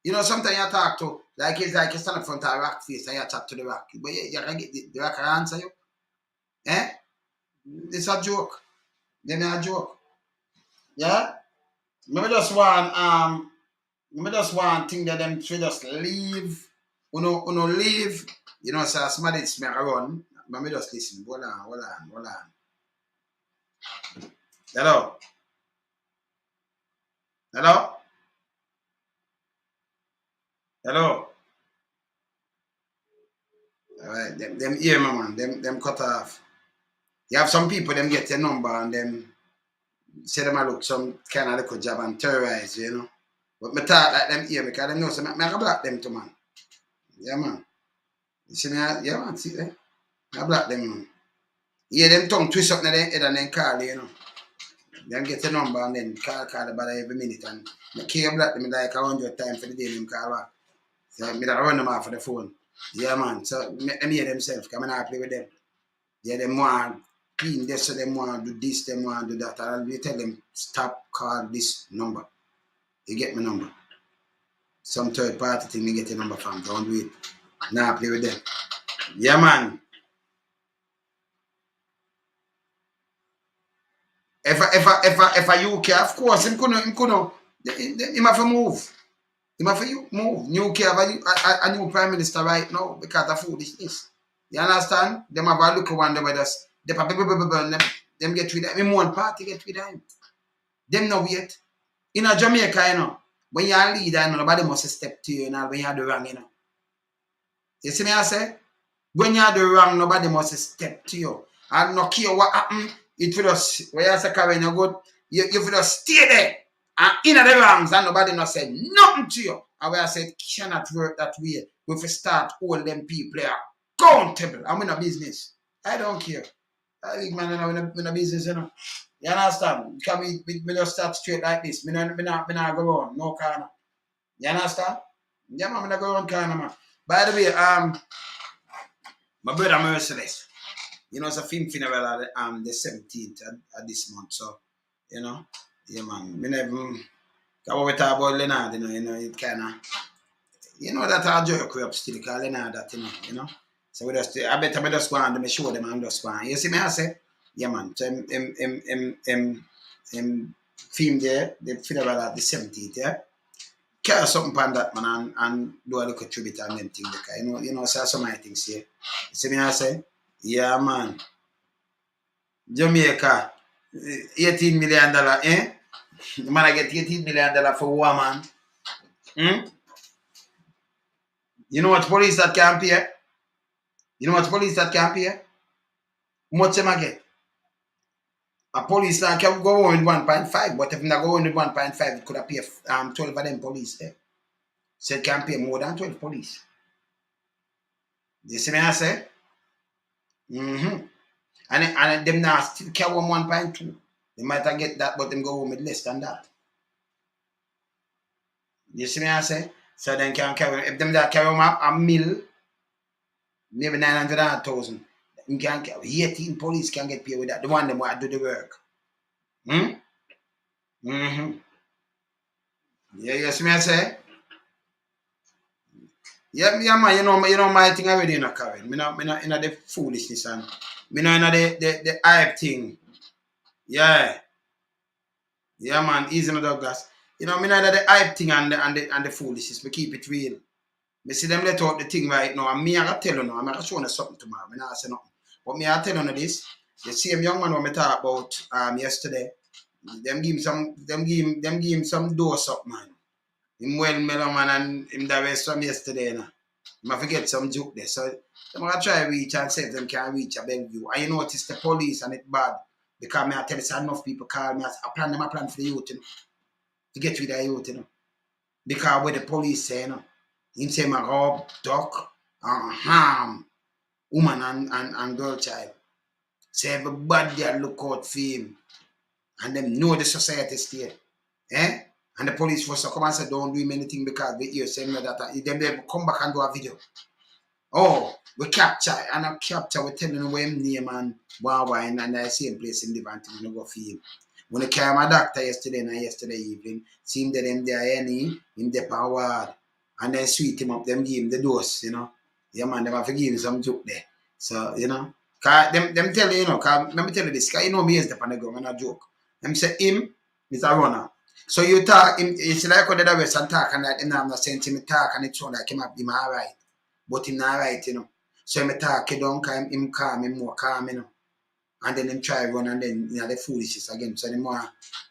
You know, sometimes you talk to, like it's like you stand up front of a rock face and you talk to the rock. But you can get the rock can answer you. Eh? It's a joke. Then a joke. Yeah? Maybe just one thing that them should just leave. Uno leave. You know, so somebody is me run. Maybe just listen. Hold on. Hello? Hello? Hello? Alright, them hear me, man. Them cut off. You have some people, them get your number and them say them a look some kind of little job and terrorize, you know. But me talk like them hear me because them know so I can block them too, man. Yeah, man. You see me? Yeah, man. See them? I block them, man. Yeah, them tongue twist up in their head and then call, you know. Them get your number and then call the bother every minute and I can't block them like 100 times for the day them call back. So me that run them off for the phone. Yeah, man. So them hear themselves come and I play with them. Yeah, them want clean this, so them want do this, them want do that. And we tell them stop call this number. You get my number. Some third party thing me get your number from. Don't do it. Now play with them. Yeah, man. If a UK, of course, him have to move. Him have to move. UK have a new prime minister right now because of foolishness. You understand? Them have a look one day with us. Them get rid of him. One party get rid of him. Them no wait. In a Jamaica, you know, when you're a leader, you know, nobody must step to you, you know, when you do wrong, you know. You see me I say? When you do wrong, nobody must step to you. And no care what happen, it will just, when you say when you're good, you will just stay there. And in the wrongs, and nobody not say nothing to you. And where I said, cannot work that way. We have to start all them people accountable. I'm in a business. I don't care. I think, man, I'm in a business, you know. You understand? Because we just start straight like this. Me not go on. No corner. You understand? Yeah, man, me not go on corner, man. By the way, my brother Merciless, you know, it's a film funeral at the 17th of this month. So You know? Yeah, man. Me never, what we talk about Leonard, you know, it kind of, you know, that our joke we up still, because Leonard, that, you know. So we just, I bet I just go on, me show them and just go on. You see me, I say, yeah, man. So film there, the funeral at the 17th, yeah. Carry something on that, man, and do a little tribute and them thing, because, you know, so some of my things here. You see me, I say, yeah, man. Jamaica, $18 million, eh? The man I get $18 million for woman. Hmm? You know what police that can pay? You know what police that can pay? How much them I get? A police that can go on with 1.5, but if they go on with 1.5, it could have paid 12 of them police there. So it can pay more than 12 police. You see me I say? Mm-hmm. And them now still carry 1.2. They might have get that, but them go home with less than that. You see me I say? So then can carry, if them that carry a mill, maybe 900,000. You can 18 police can get paid with that. The one them want to do the work. Hmm? Mm-hmm. Yeah, you see me I say? Yeah, man, you know my thing already, you know, Karen. Me not in the foolishness and me not in the hype thing. Yeah. Yeah, man, easy no Douglas. You know, me not in the hype thing and the foolishness. Me keep it real. Me see them let out the thing right now, and me I gotta tell you now, I'm gonna show you something tomorrow. Me not say nothing. But me I tell you this. The same young man when me talk about yesterday, them give him some dose up, man. Him well mellow man and him that rest from yesterday now. I forget some joke there. So I'm gonna try reach and see if them can reach a Bellevue. And you notice the police and it bad. Because me I tell you enough people call me. I plan for the youth, you know, to get rid of the youth, you know. Because what the police say, you know, him say my rob, duck, and harm woman and girl child. So everybody there look out for him. And them know the society state. Eh? And the police force come and say don't do him anything because they hear saying that them they come back and do a video. Oh, we capture and I capture we telling where him name and why and the same place in the van to go for him. When I came my doctor yesterday evening, see him them there any in the power and then sweet him up, them give him the dose, you know. Yeah man, them have to give him some joke there. So, you know, cause them tell you, you know, cause let me tell you this, cause you know me is the pan go and a joke. Them say him is a runner. So you talk him, it's like when the West and talk and that him I'm not saying to me talk and it sound like him alright. But him not right, you know. So him talk he don't him calm, him more calm, you know. And then him try run and then you know the foolishness again. So the more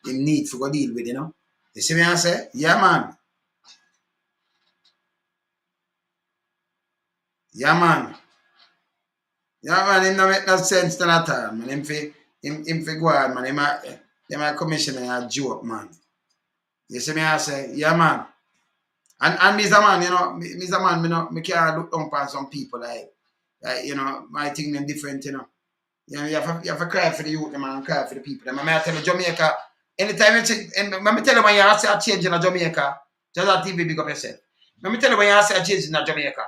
him need to go deal with, you know. You see me I say? Yeah man. Yeah man. Yeah man, him don't make no sense to that time. Man. Him fi go on, man. Him a commissioner a joke, man. You see me I say? Yeah man. And me's a man, you know, me's a man, me can't look down upon some people like you know, my thing them different, you know. You have to cry for the youth, man, and cry for the people. I tell you, Jamaica, anytime you see, and let me tell you when you see a change in Jamaica, just a TV big up yourself. Let me tell you when you see a change in Jamaica.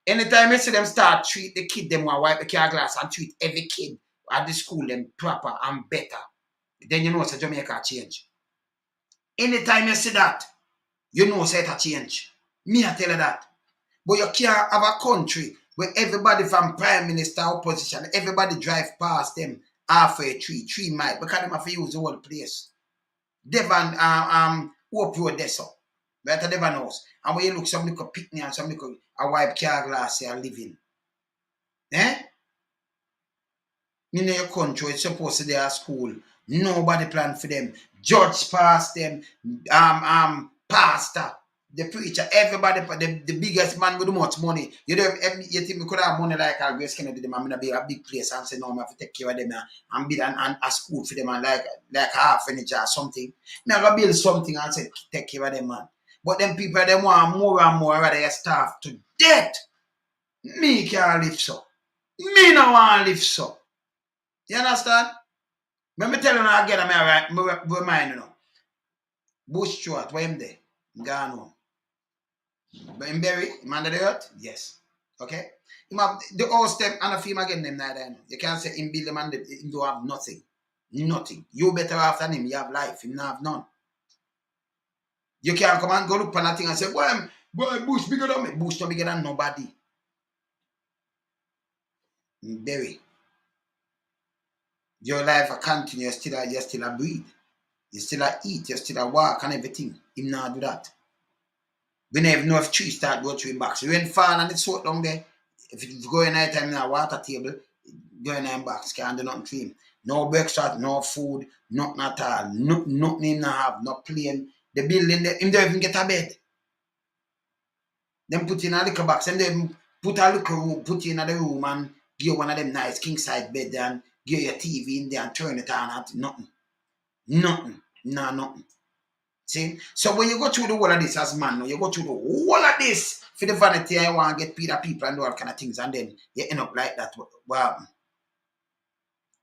Anytime you see them start treat the kid them one wipe the car glass and treat every kid at the school them proper and better, then you know it's a Jamaica change. Anytime you see that, you know it's a change. Me I tell you that. But you can't have a country where everybody from prime minister opposition, everybody drive past them halfway 3 miles because they have to use the whole place. Devon Hope Road there so. Right at Devon House. And when you look some little picnic and some little a wipe car glass here living. Eh? In your country, it's supposed to be a school. Nobody plan for them. Judge past them. Pastor. The preacher, everybody, the biggest man with the much money. You think we could have money like our Grace Kennedy, them, I'm gonna be a big place and say, no, I have to take care of them and build a school for them and like half furniture or something. I'm gonna build something and say, take care of them, man. But them people, they want more and more rather their staff to death. Me can't live so. Me no want to live so. You understand? Let me tell you now again, I remind you now. Bush Stewart, where him there? Gone home. But in Berry, him under the earth? Yes. Okay? Him have the old step and a film again them now then. You can't say him build them and him don't have nothing. Nothing. You better off than him. You have life. Him not have none. You can't come and go look for nothing and say, boy, Bush bigger than me. Bush not bigger than nobody. Berry. Your life will continue. You still a breathe. You still a eat. You still a walk and everything. Him not do that. We never know if trees start go through box. Rain fall and it's soaked down there. If you go in night time in a water table, go in a box, can't do nothing to him. No breakfast, no food, nothing at all. Nothing him not have, no plane. The building, him don't even get a bed. Them put in a little box, and them put a little room, put in the room and give one of them nice king side bed and give your TV in there and turn it on and nothing. Nothing. No, nothing. See? So when you go through the whole of this as man, you go through the whole of this for the vanity and you want to get paid of people and do all kind of things, and then you end up like that. What happen?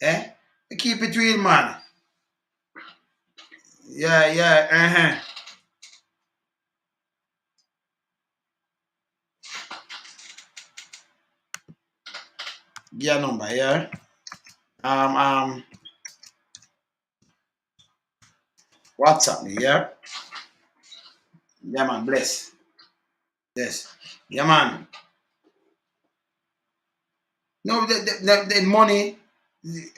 Eh? You keep it real, man. Yeah. Get a number, yeah. WhatsApp me, yeah. Yeah, man. Bless. Yes. Yeah, man. No, the money.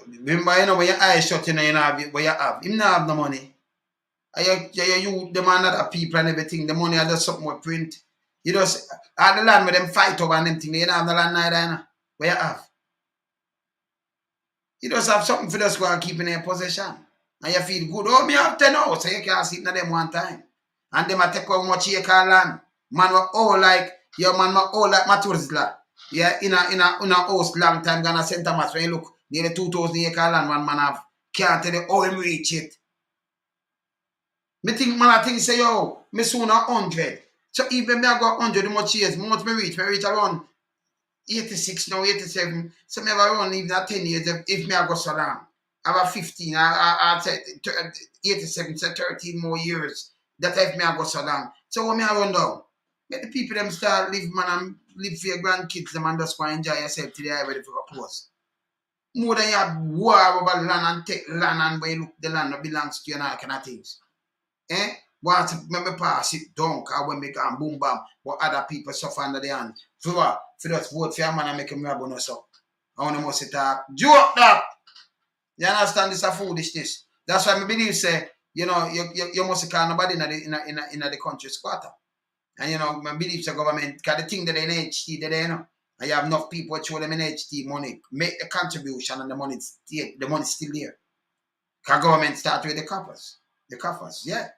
Remember, you know, when your eyes shut, you know, you have what you have. Him not have no money. You the man that people and everything. The money are just something with print. You just all the land with them fight over and them thing. You don't have the land neither, you know. What you have. You just have something for just go and keep in your possession. And you feel good. Oh, me have 10 hours, so you can't sit in them one time. And them a take how much you can land. Man were all like, your man were all like Maturzla. Yeah, in a house long time, gonna St. Thomas, when you look, nearly 2,000 acre land, one man have. Can't tell you how him reach it. Me think, man, I think say, yo, me soon 100. So even me I got 100, how much years, how much me reach around 86 now, 87. So me have around even at 10 years if me I go so long. About 15, I say 87, so 13 more years. That if me I go so long. So when me I run down, let the people them start live, man, and live for your grandkids, them and just go enjoy yourself till they are ready for a close. More than you have war over land and take land and when you look the land that belongs to you and all kind of things. Eh? Want to me pass it down, cause when me go and boom bam, what other people suffer under the hand. For what? For just vote for your man and make him a bonus up. I want to must talk. Joke that. You understand this a foolishness. That's why I believe say, you know, you must call nobody in the country squatter. And you know, I believe the government, because the thing that they in HT, that they know, and you have enough people show them in HT money, make the contribution and the money still there. Because government start with the coffers. The coffers, yeah.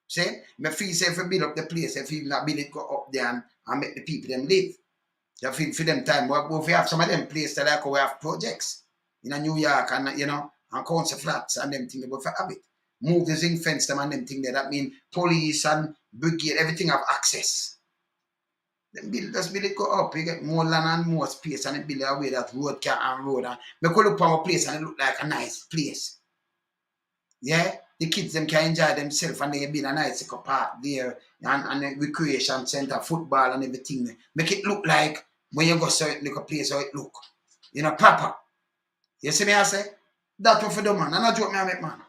See? Me feel say if you build up the place, if you not build it, go up there and make the people them live. You feel for them time. But if you have some of them places that like we have projects in New York and you know, and council flats and them things, but for have it. Move the zinc fence them and them thing there. That mean police and brigade, everything have access. Then just build it go up. You get more land and more space and it build away that road can and road. And we could look for a place and it look like a nice place. Yeah? The kids them can enjoy themselves and they build a nice park there and a recreation center, football and everything. Make it look like when you go certain little place how it look. You know, proper. You see me I say? That's what for the man. And I joke me I make man.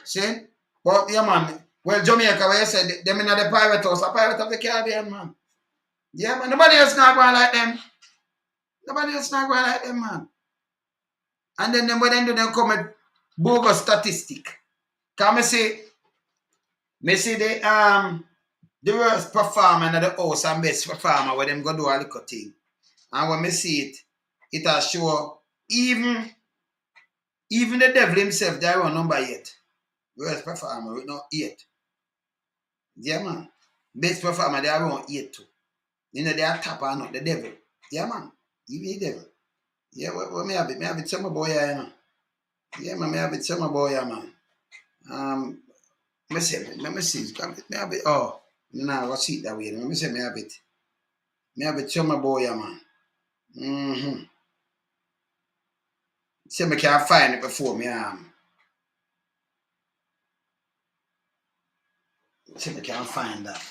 See? But yeah man, well Jamaica where you said them in the private house, a private of the Caribbean man. Yeah man, nobody else not going like them. Nobody else not going like them man. And then when they do them come with bogus statistic. Can I say the worst performer in the house and best performer where them go do a little thing. And when I see it, it will show even the devil himself, they are on number 8. Worst performer with no 8. Yeah, man. Best performer, they are on 8 too. You know, they are top or not, the devil. Yeah, man. Even the devil. Yeah, what me have it? Me have it some boy here, you know. Yeah, man, me have it some boy here, man. Let me see. Me have it. Oh, no, I see it that way. Let me say me have it. Me have it some boy here, man. Mm-hmm. See, me can't find it before me see, me can't find that.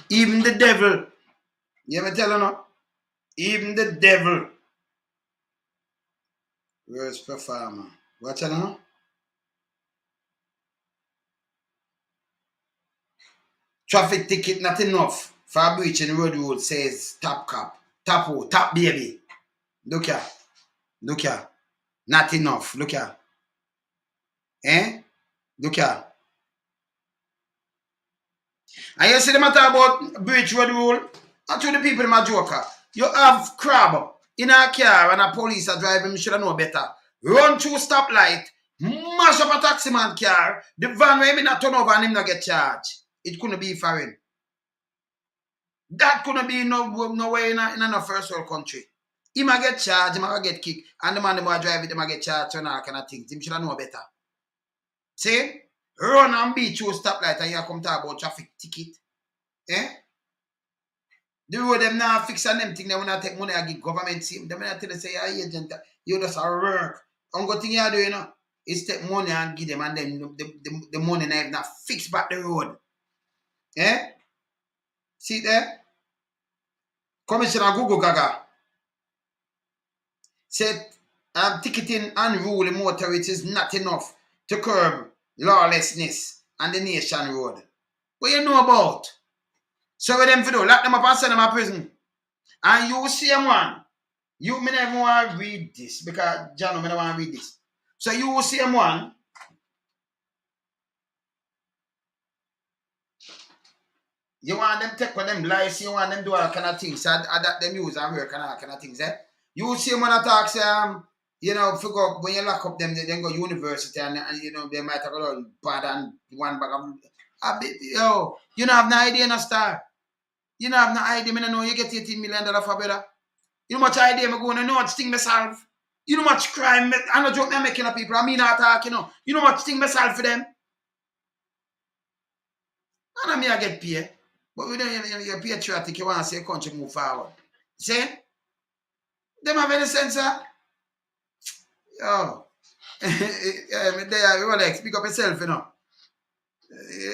Even the devil. You ever tell her no? Even the devil. Worst performer. What tell her no? Traffic ticket not enough for breaching road rule, says top cop. Top baby. Look here. Look here. Not enough. Look here. Look here. And you see the matter about breach road rule? Not to the people in my joker. You have crab in a car and a police are driving, you should know better. Run through stoplight, mash up a taxi man car, the van where him not turn over and him not get charged. It couldn't be foreign. That couldn't be no way in a first world country. He might get charged, he might get kicked, and the man who drive it, he might get charged and all kind of things. Him should know better. See? Run and beat through stoplight and you come talk about traffic ticket. The road them now fix and them thing, they wanna take money and give government see. They wanna tell you say your agent, you just a work. And good thing you do, you know, is take money and give them and then the money now not fix back the road. See there? Commissioner Google Gaga said ticketing and ruling motorists is not enough to curb lawlessness on the nation road. What you know about? So what them for do? Lock them up and send them to prison. And you see one. You may never want to read this because John may not want to read this. So you will see one. You want them take for them lies, you want them do all kind of things. So that them use and work and all kind of things. You will see one that talks, you know, figure when you lock up them, they then go university and you know, they might have a lot bad and one bag of yo, you don't have no idea, no star. You don't have no idea, I know you get $18 million for better. You know much idea I'm going to know much thing myself. You know much crime, I know joke I'm making of people, I mean not talk, you know. You know much thing myself for them. And I mean I get paid. But we don't you're patriotic, you want to see your country move forward. See? Them have any sense, sir? Yo. Rolex, pick up yourself, you know.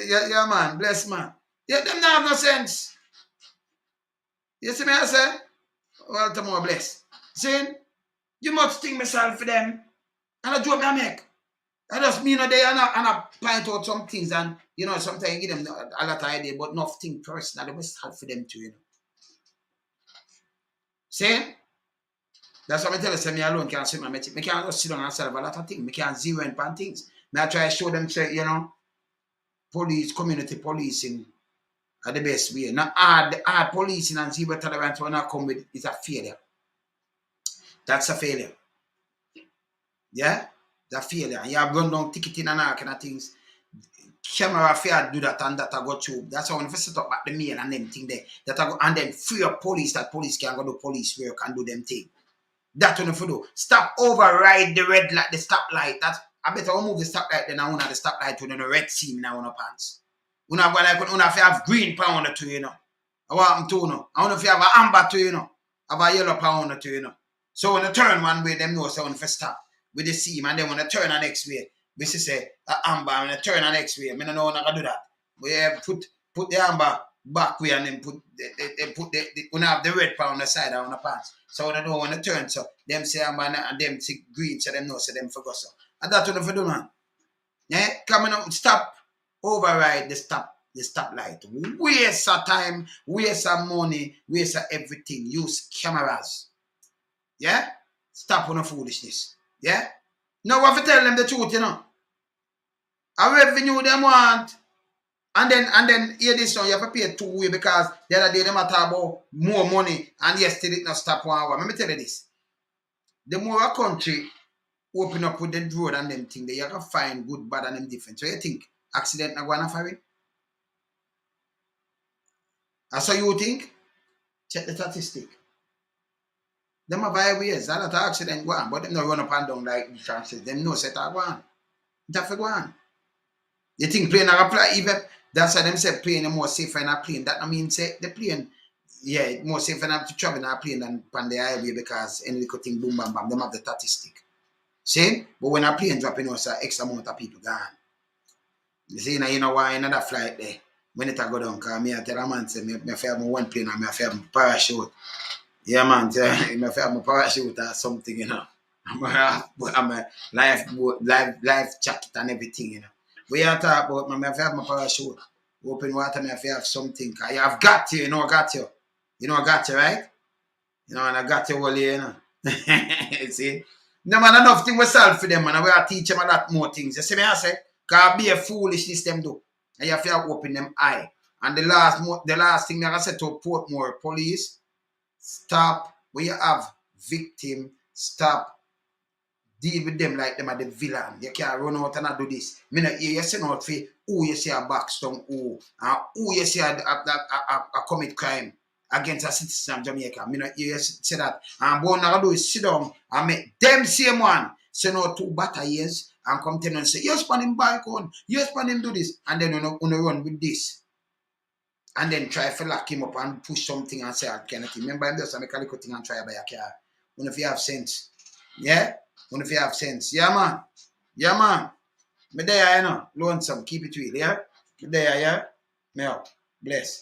Yeah, man, bless man. Yeah, them not have no sense. You see me, I say? Well, tomorrow bless. See? You must think myself for them. And I joke me I make. I just mean they and I point out some things and you know sometimes you give them a lot of idea, but nothing personal. They must help for them too, you know. See? That's what I tell you, say me alone can't see my mate. I can't just sit down and solve a lot of things. I can't zero in on things. I try to show them say, you know, police, community policing are the best way. Now hard policing and zero tolerance when I come with is a failure. That's a failure. Yeah? That's a failure. And you have run down ticketing and all kind of things. Camera fair do that and that I go through. That's how when you set up at the mail and them thing there. That I go and then free up police that police can go do police work and do them thing. That's what you do. Stop override the red light, the stoplight. That's I better move the stoplight then I want the stoplight to the red seam in our pants. We have have green pound to you know. I want them to know. I want to have an amber to you know. Have a yellow pound to you know. So when you turn one way, them know so when you stop with the seam and then when you turn the next way, we say amber and you turn the next way. I don't know how to do that. We put the amber back way and then put when I have the red pound on the side on the pants. So when I don't want to turn, so them say amber and them say green, so them know so them forgot so. And that's what you do, man. Yeah, coming up, stop, override the stoplight. Waste of time, waste of money, waste of everything. Use cameras. Yeah? Stop on the foolishness. Yeah? Now we have to tell them the truth, you know. A revenue them want. And then hear this now, you have to pay 2 way because the other day them are talking about more money and yes, still it not stop 1 hour. Let me tell you this. The more a country open up with the road and them thing, they can find good, bad and them different. So you think accident not going to fire? That's what you think? Check the statistic. Them have highways, a lot of accident go on, but them not run up and down like the chances. Them no set go on. That's for go on. You think plane are apply even that's why them say plane is more safer in a plane. That means say the plane, yeah, more safer to travel in a plane than on the highway because any little thing boom bam bam, them have the statistic. See? But when a plane drop, you know, so X amount of people gone. You see, now you know why another flight there. When it go down, because me I tell a man, say, me have my one plane and me have my parachute. Yeah, man, say, me have my parachute or something, you know. I'm a life jacket and everything, you know. We are talking about, me have my parachute. Open water, me if you have something. Cause you have got you, got you. Got you, right? And I got you all here, See? No, man, enough thing we solve for them, man. We are teach them a lot more things. You see me, I say? Cause be a foolishness them do. And you have to open them eye. And the last thing I said to Portmore police, stop when you have victim, stop deal with them like them are the villain. You can't run out and do this. Me not hear you say not for who you see a backstone who and who you see a commit crime against a citizen of Jamaica. Me not hear you say that. And what I do is sit down and make them same one say no 2 battalions and come tell and say, you span him back on, you span him do this, and then you run with this. And then try to lock him up and push something and say, I can't. Remember, I'm just make a little thing and try to buy a car. When if you have sense. Yeah? When if you have sense. Yeah, man. Yeah, man. Me there, you know. Lonesome. Keep it real, yeah? Me there, yeah? Me up. Bless.